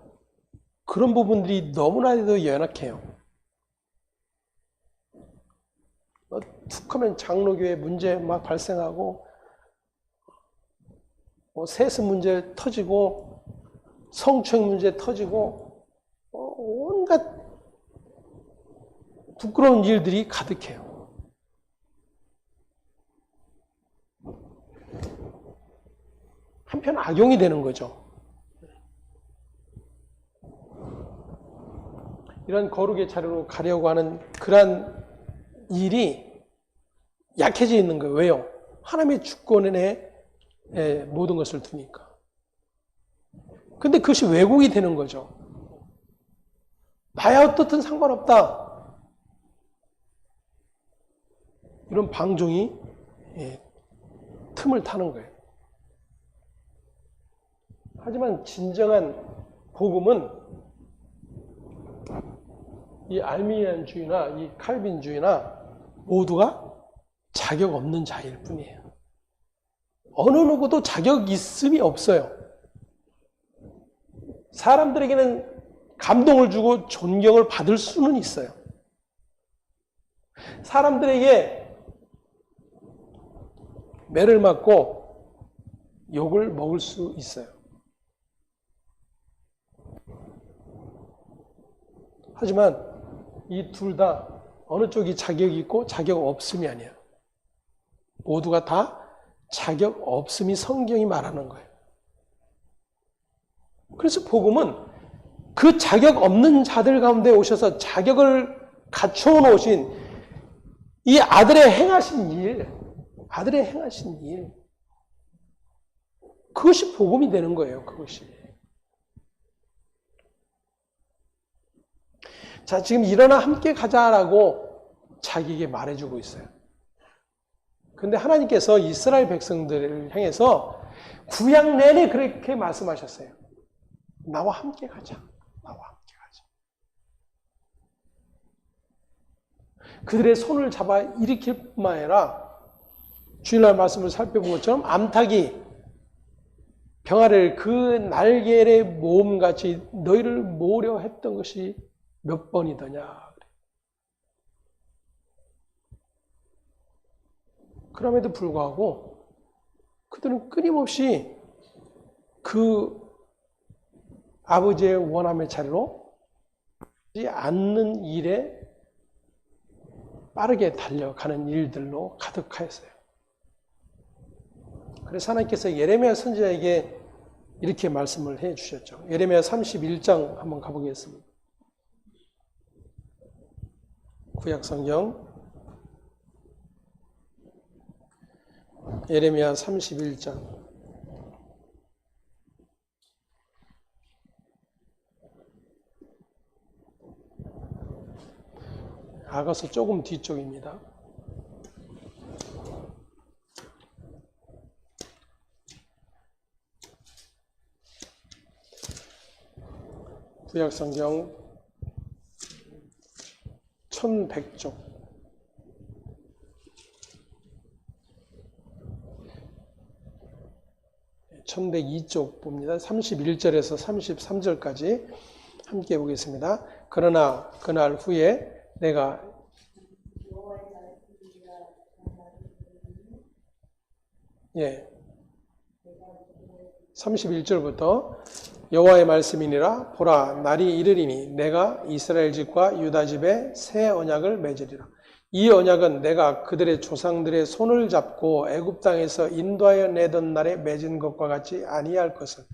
그런 부분들이 너무나도 연약해요. 툭 하면 장로교회 문제 막 발생하고, 세습 문제 터지고, 성추행 문제 터지고, 온갖 부끄러운 일들이 가득해요. 한편 악용이 되는 거죠. 이런 거룩의 자리로 가려고 하는 그러한 일이 약해져 있는 거예요. 왜요? 하나님의 주권에 모든 것을 두니까. 근데 그것이 왜곡이 되는 거죠. 나야 어떻든 상관없다. 이런 방종이 틈을 타는 거예요. 하지만 진정한 복음은 이 알미니안주의나 이 칼빈주의나 모두가 자격 없는 자일 뿐이에요. 어느 누구도 자격 있음이 없어요. 사람들에게는 감동을 주고 존경을 받을 수는 있어요. 사람들에게 매를 맞고 욕을 먹을 수 있어요. 하지만 이 둘 다 어느 쪽이 자격이 있고 자격 없음이 아니에요. 모두가 다 자격 없음이 성경이 말하는 거예요. 그래서 복음은 그 자격 없는 자들 가운데 오셔서 자격을 갖춰 놓으신 이 아들의 행하신 일, 그것이 복음이 되는 거예요, 그것이. 자, 지금 일어나 함께 가자라고 자기에게 말해주고 있어요. 근데 하나님께서 이스라엘 백성들을 향해서 구약 내내 그렇게 말씀하셨어요. 나와 함께 가자. 나와 함께 가자. 그들의 손을 잡아 일으킬 뿐만 아니라 주일날 말씀을 살펴본 것처럼 암탉이 병아리를 그 날개의 모음같이 너희를 모으려 했던 것이 몇 번이더냐. 그럼에도 불구하고 그들은 끊임없이 그 아버지의 원함의 자리로 않는 일에 빠르게 달려가는 일들로 가득하였어요. 그래서 하나님께서 예레미야 선지자에게 이렇게 말씀을 해 주셨죠. 예레미야 31장 한번 가보겠습니다. 구약성경 예레미야 31장 아가서 조금 뒤쪽입니다. 구약성경 1100쪽 1102쪽 봅니다. 31절에서 33절까지 함께 보겠습니다. 그러나 그날 후에 내가 31절부터 여호와의 말씀이니라. 보라, 날이 이르리니 내가 이스라엘 집과 유다 집에 새 언약을 맺으리라. 이 언약은 내가 그들의 조상들의 손을 잡고 애굽 땅에서 인도하여 내던 날에 맺은 것과 같이 아니할 것은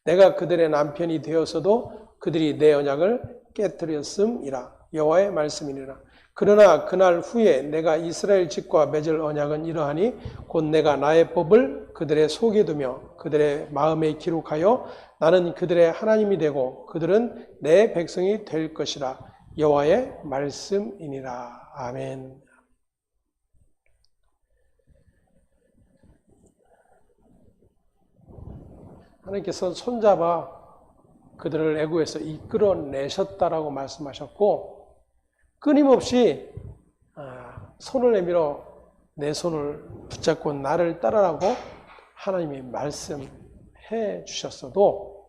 내가 그들의 남편이 되었어도 그들이 내 언약을 깨뜨렸음이라. 여호와의 말씀이니라. 그러나 그날 후에 내가 이스라엘 집과 맺을 언약은 이러하니 곧 내가 나의 법을 그들의 속에 두며 그들의 마음에 기록하여 나는 그들의 하나님이 되고 그들은 내 백성이 될 것이라. 여호와의 말씀이니라. 아멘. 하나님께서 손잡아 그들을 애굽에서 이끌어내셨다라고 말씀하셨고 끊임없이 손을 내밀어 내 손을 붙잡고 나를 따르라고 하나님이 말씀해 주셨어도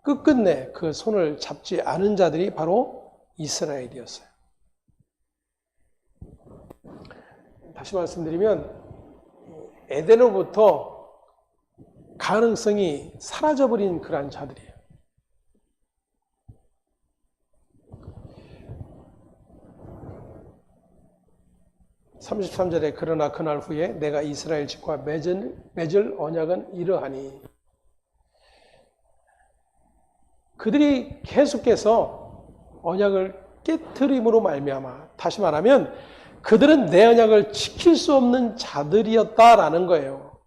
끝끝내 그 손을 잡지 않은 자들이 바로 이스라엘이었어요. 다시 말씀드리면 에덴으로부터 가능성이 사라져버린 그러한 자들이에요. (33절에) 그러나 그날 후에 내가 이스라엘 집과 맺을 언약은 이러하니 그들이 계속해서 언약을 깨트림으로 말미암아, 다시 말하면 그들은 내 언약을 지킬 수 없는 자들이었다라는 거예요.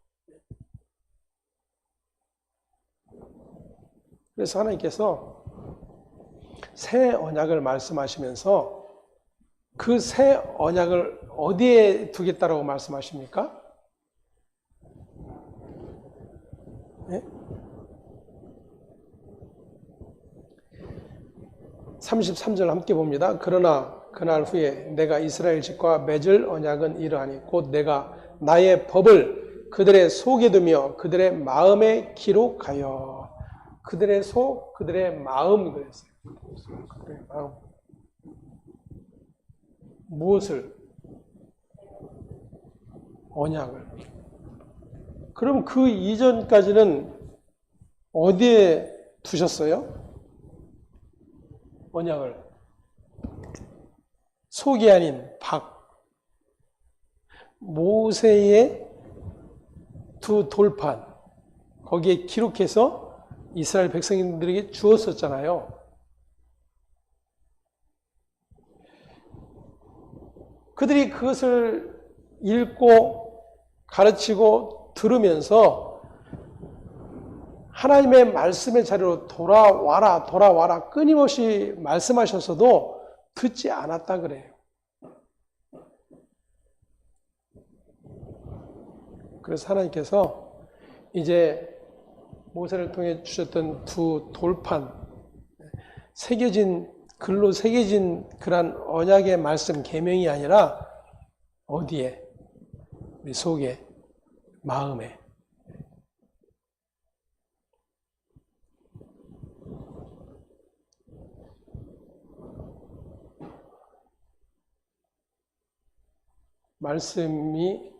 그래서 하나님께서 새 언약을 말씀하시면서 그 새 언약을 어디에 두겠다라고 말씀하십니까? 네? 33절 함께 봅니다. 그러나 그날 후에 내가 이스라엘 집과 맺을 언약은 이러하니 곧 내가 나의 법을 그들의 속에 두며 그들의 마음에 기록하여 그들의 속, 그들의 마음 그랬어요. 그들의 마음. 무엇을? 언약을. 그럼 그 이전까지는 어디에 두셨어요? 언약을. 속이 아닌 박. 모세의 두 돌판. 거기에 기록해서 이스라엘 백성들에게 주었었잖아요. 그들이 그것을 읽고 가르치고 들으면서 하나님의 말씀의 자리로 돌아와라, 돌아와라 끊임없이 말씀하셨어도 듣지 않았다 그래요. 그래서 하나님께서 이제 모세를 통해 주셨던 두 돌판, 글로 새겨진 그런 언약의 말씀 계명이 아니라 어디에? 우리 속에, 마음에. 말씀이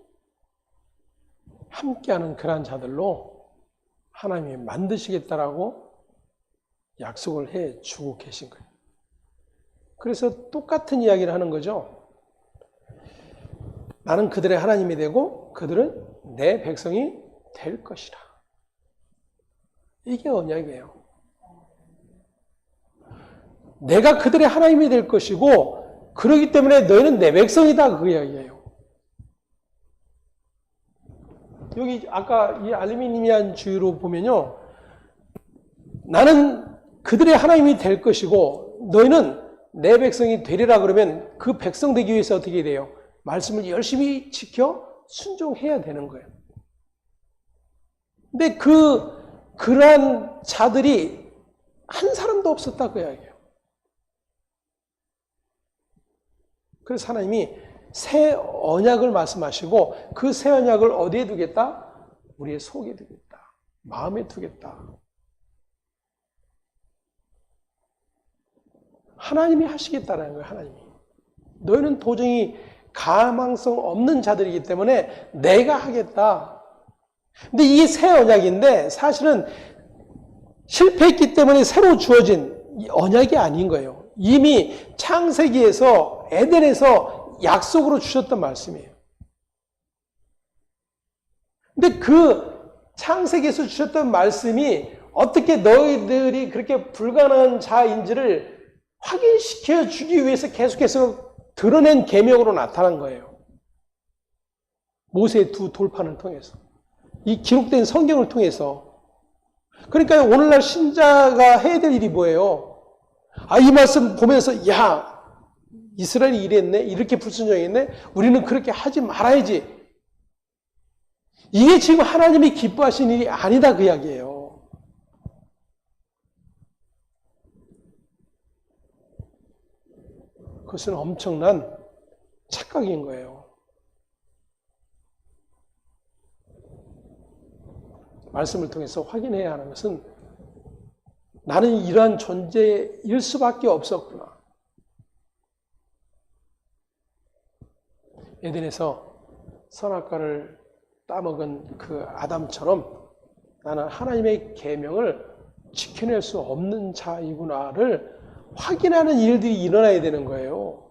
함께하는 그러한 자들로 하나님이 만드시겠다라고 약속을 해 주고 계신 거예요. 그래서 똑같은 이야기를 하는 거죠. 나는 그들의 하나님이 되고 그들은 내 백성이 될 것이라. 이게 언약이에요. 내가 그들의 하나님이 될 것이고 그러기 때문에 너희는 내 백성이다 그 이야기예요. 여기 아까 이 알루미니안 주의로 보면요. 나는 그들의 하나님이 될 것이고 너희는 내 백성이 되리라 그러면 그 백성 되기 위해서 어떻게 돼요? 말씀을 열심히 지켜 순종해야 되는 거예요. 근데 그러한 자들이 한 사람도 없었다 그 이야기예요. 그래서 하나님이 새 언약을 말씀하시고 그 새 언약을 어디에 두겠다? 우리의 속에 두겠다. 마음에 두겠다. 하나님이 하시겠다는 거예요. 하나님이. 너희는 도저히 가망성 없는 자들이기 때문에 내가 하겠다. 근데 이게 새 언약인데 사실은 실패했기 때문에 새로 주어진 언약이 아닌 거예요. 이미 창세기에서 에덴에서 약속으로 주셨던 말씀이에요. 근데 그 창세기에서 주셨던 말씀이 어떻게 너희들이 그렇게 불가능한 자인지를 확인시켜 주기 위해서 계속해서 드러낸 계명으로 나타난 거예요. 모세의 두 돌판을 통해서. 이 기록된 성경을 통해서. 그러니까 오늘날 신자가 해야 될 일이 뭐예요? 이 말씀 보면서 야 이스라엘이 이랬네? 이렇게 불순종했네? 우리는 그렇게 하지 말아야지. 이게 지금 하나님이 기뻐하시는 일이 아니다 그 이야기예요. 그것은 엄청난 착각인 거예요. 말씀을 통해서 확인해야 하는 것은 나는 이러한 존재일 수밖에 없었구나. 에덴에서 선악과를 따먹은 그 아담처럼 나는 하나님의 계명을 지켜낼 수 없는 자이구나를 확인하는 일들이 일어나야 되는 거예요.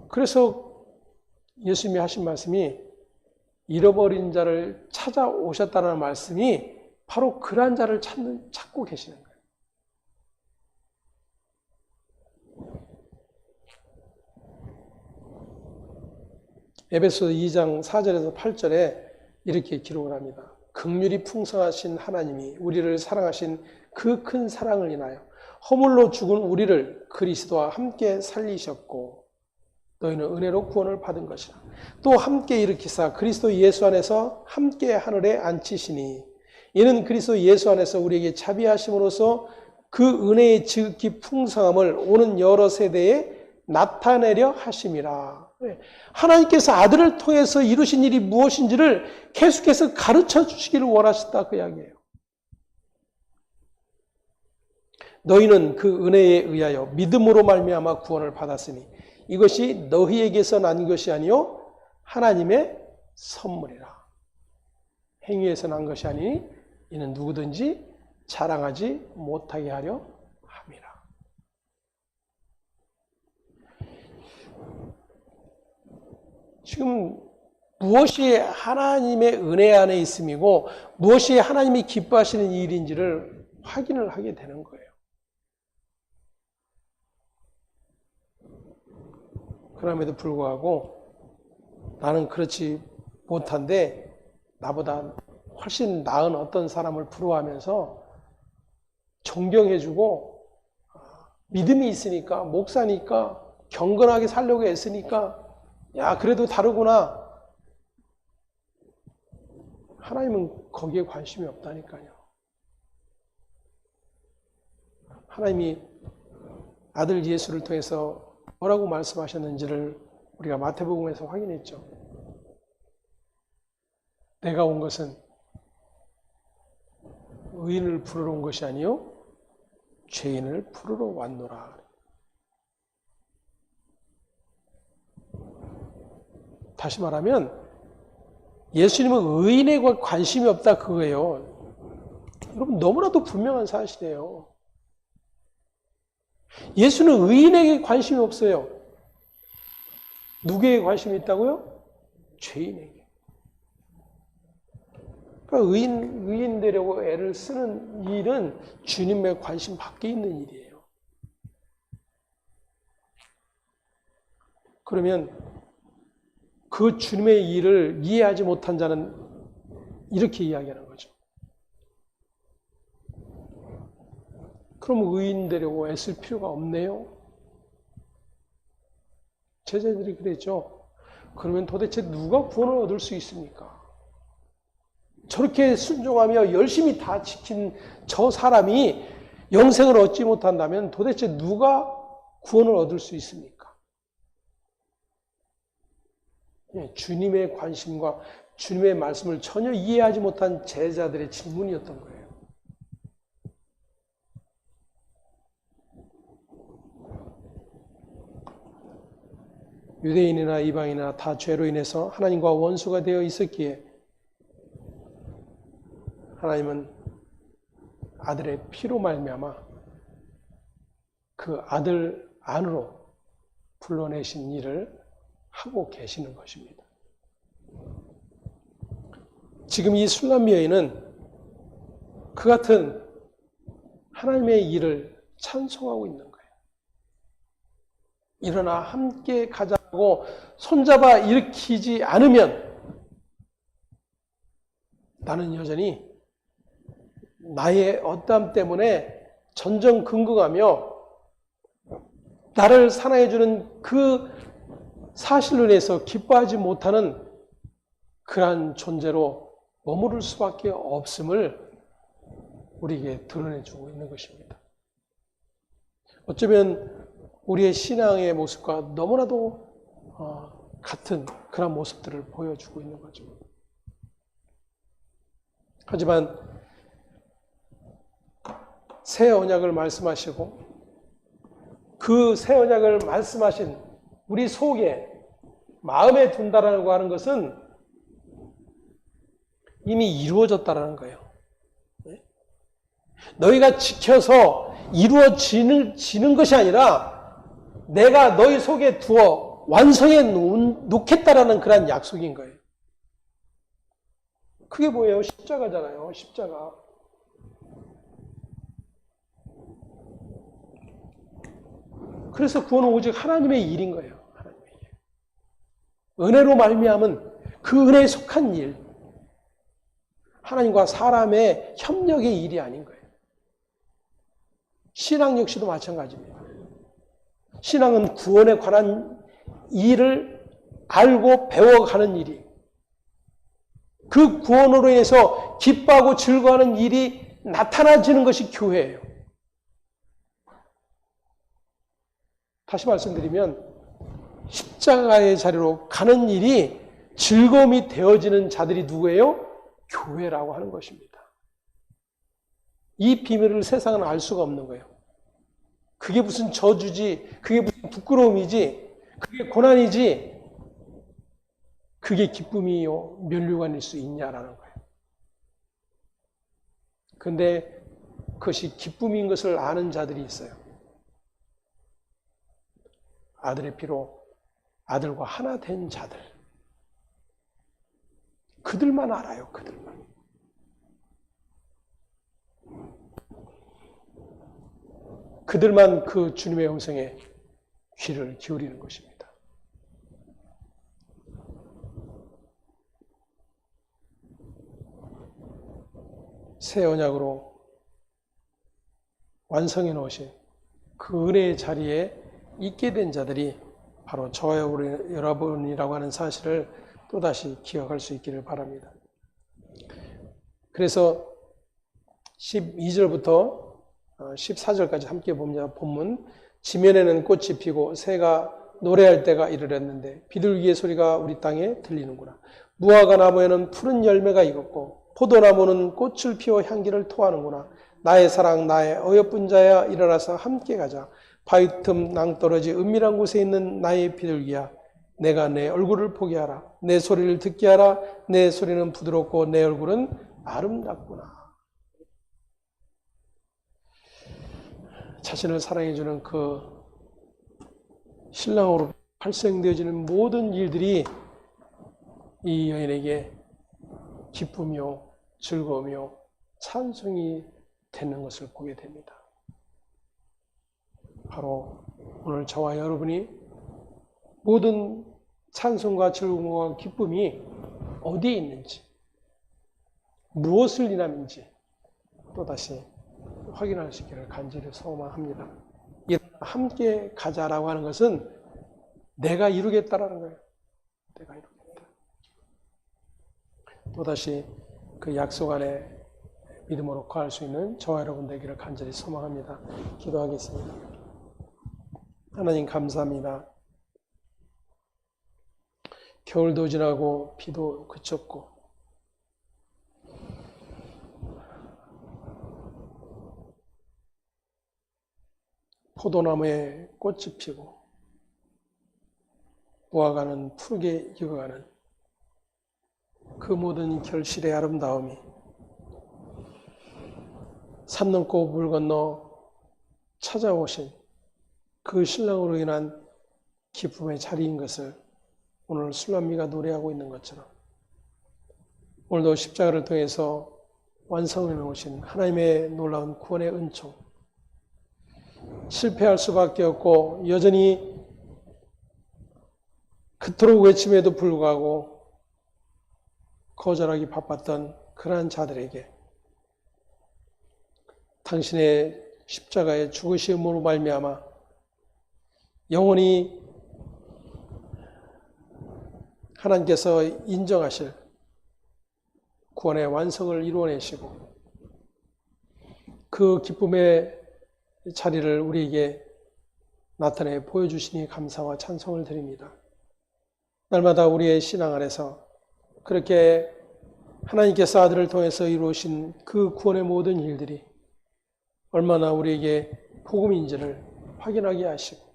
그래서 예수님이 하신 말씀이 잃어버린 자를 찾아오셨다는 말씀이 바로 그러한 자를 찾고 계시는 거예요. 에베소 2장 4절에서 8절에 이렇게 기록을 합니다. 그 긍휼이 풍성하신 하나님이 우리를 사랑하신 그 큰 사랑을 인하여 허물로 죽은 우리를 그리스도와 함께 살리셨고 너희는 은혜로 구원을 받은 것이라. 또 함께 일으키사 그리스도 예수 안에서 함께 하늘에 앉히시니 이는 그리스도 예수 안에서 우리에게 자비하심으로써 그 은혜의 지극히 풍성함을 오는 여러 세대에 나타내려 하심이라. 하나님께서 아들을 통해서 이루신 일이 무엇인지를 계속해서 가르쳐 주시기를 원하셨다, 그 이야기예요. 너희는 그 은혜에 의하여 믿음으로 말미암아 구원을 받았으니 이것이 너희에게서 난 것이 아니요 하나님의 선물이라. 행위에서 난 것이 아니니 이는 누구든지 자랑하지 못하게 하려 함이라. 지금 무엇이 하나님의 은혜 안에 있음이고 무엇이 하나님이 기뻐하시는 일인지를 확인을 하게 되는 거예요. 그럼에도 불구하고 나는 그렇지 못한데 나보다 훨씬 나은 어떤 사람을 부러워하면서 존경해주고 믿음이 있으니까 목사니까 경건하게 살려고 애쓰니까 야 그래도 다르구나. 하나님은 거기에 관심이 없다니까요. 하나님이 아들 예수를 통해서 뭐라고 말씀하셨는지를 우리가 마태복음에서 확인했죠. 내가 온 것은 의인을 부르러 온 것이 아니요 죄인을 부르러 왔노라. 다시 말하면 예수님은 의인에 관심이 없다 그거예요. 여러분 너무나도 분명한 사실이에요. 예수는 의인에게 관심이 없어요. 누구에게 관심이 있다고요? 죄인에게. 그러니까 의인 되려고 애를 쓰는 일은 주님의 관심 밖에 있는 일이에요. 그러면 그 주님의 일을 이해하지 못한 자는 이렇게 이야기하는 거죠. 그럼 의인 되려고 애쓸 필요가 없네요. 제자들이 그랬죠. 그러면 도대체 누가 구원을 얻을 수 있습니까? 저렇게 순종하며 열심히 다 지킨 저 사람이 영생을 얻지 못한다면 도대체 누가 구원을 얻을 수 있습니까? 주님의 관심과 주님의 말씀을 전혀 이해하지 못한 제자들의 질문이었던 거예요. 유대인이나 이방인이나 다 죄로 인해서 하나님과 원수가 되어 있었기에 하나님은 아들의 피로 말미암아 그 아들 안으로 불러내신 일을 하고 계시는 것입니다. 지금 이 술람미 여인은 그 같은 하나님의 일을 찬송하고 있는 거예요. 일어나 함께 가자고 손잡아 일으키지 않으면 나는 여전히 나의 어떠함 때문에 전전긍긍하며 나를 사랑해주는 그 사실로 인해서 기뻐하지 못하는 그러한 존재로 머무를 수밖에 없음을 우리에게 드러내주고 있는 것입니다. 어쩌면 우리의 신앙의 모습과 너무나도 같은 그런 모습들을 보여주고 있는 거죠. 하지만 새 언약을 말씀하시고 그 새 언약을 말씀하신 우리 속에 마음에 둔다라고 하는 것은 이미 이루어졌다라는 거예요. 너희가 지켜서 이루어지는 것이 아니라 내가 너희 속에 두어 완성해 놓겠다라는 그런 약속인 거예요. 그게 뭐예요? 십자가잖아요. 십자가. 그래서 구원은 오직 하나님의 일인 거예요. 하나님의 일. 은혜로 말미암은 그 은혜에 속한 일. 하나님과 사람의 협력의 일이 아닌 거예요. 신앙 역시도 마찬가지입니다. 신앙은 구원에 관한 일을 알고 배워가는 일이, 그 구원으로 인해서 기뻐하고 즐거워하는 일이 나타나지는 것이 교회예요. 다시 말씀드리면 십자가의 자리로 가는 일이 즐거움이 되어지는 자들이 누구예요? 교회라고 하는 것입니다. 이 비밀을 세상은 알 수가 없는 거예요. 그게 무슨 저주지, 그게 무슨 부끄러움이지, 그게 고난이지, 그게 기쁨이요 면류관일 수 있냐라는 거예요. 그런데 그것이 기쁨인 것을 아는 자들이 있어요. 아들의 피로 아들과 하나 된 자들. 그들만 알아요, 그들만. 그들만 그 주님의 음성에 귀를 기울이는 것입니다. 새 언약으로 완성해 놓으신 그 은혜의 자리에 있게 된 자들이 바로 저와 여러분이라고 하는 사실을 또다시 기억할 수 있기를 바랍니다. 그래서 12절부터 14절까지 함께 봅니다. 본문, 지면에는 꽃이 피고 새가 노래할 때가 이르렀는데 비둘기의 소리가 우리 땅에 들리는구나. 무화과 나무에는 푸른 열매가 익었고 포도나무는 꽃을 피워 향기를 토하는구나. 나의 사랑, 나의 어여쁜 자야, 일어나서 함께 가자. 바위 틈 낭떠러지 은밀한 곳에 있는 나의 비둘기야, 내가 내 얼굴을 보게 하라. 내 소리를 듣게 하라. 내 소리는 부드럽고 내 얼굴은 아름답구나. 자신을 사랑해주는 그 신랑으로 발생되어지는 모든 일들이 이 여인에게 기쁨이요, 즐거움이요, 찬송이 되는 것을 보게 됩니다. 바로 오늘 저와 여러분이 모든 찬송과 즐거움과 기쁨이 어디에 있는지, 무엇을 인함인지 또다시 확인할 수 있기를 간절히 소망합니다. 함께 가자라고 하는 것은 내가 이루겠다라는 거예요. 내가 이루겠다. 또다시 그 약속 안에 믿음으로 거할 수 있는 저와 여러분 되기를 간절히 소망합니다. 기도하겠습니다. 하나님 감사합니다. 겨울도 지나고 비도 그쳤고 포도나무에 꽃이 피고 무화과는 푸르게 익어가는 그 모든 결실의 아름다움이 산 넘고 물 건너 찾아오신 그 신랑으로 인한 기쁨의 자리인 것을 오늘 술람미가 노래하고 있는 것처럼 오늘도 십자가를 통해서 완성해 놓으신 하나님의 놀라운 구원의 은총, 실패할 수밖에 없고 여전히 그토록 외침에도 불구하고 거절하기 바빴던 그러한 자들에게 당신의 십자가의 죽으심으로 말미암아 영원히 하나님께서 인정하실 구원의 완성을 이루어내시고 그 기쁨의 자리를 우리에게 나타내 보여주시니 감사와 찬송을 드립니다. 날마다 우리의 신앙 안에서 그렇게 하나님께서 아들을 통해서 이루어진 그 구원의 모든 일들이 얼마나 우리에게 복음인지를 확인하게 하시고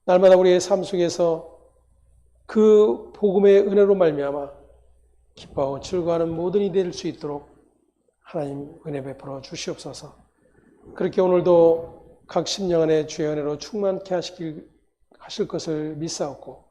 날마다 우리의 삶 속에서 그 복음의 은혜로 말미암아 기뻐하고 즐거워하는 모든 일이 될 수 있도록 하나님 은혜 베풀어 주시옵소서. 그렇게 오늘도 각 심령 안에 주의 은혜로 충만케 하실 것을 믿사옵고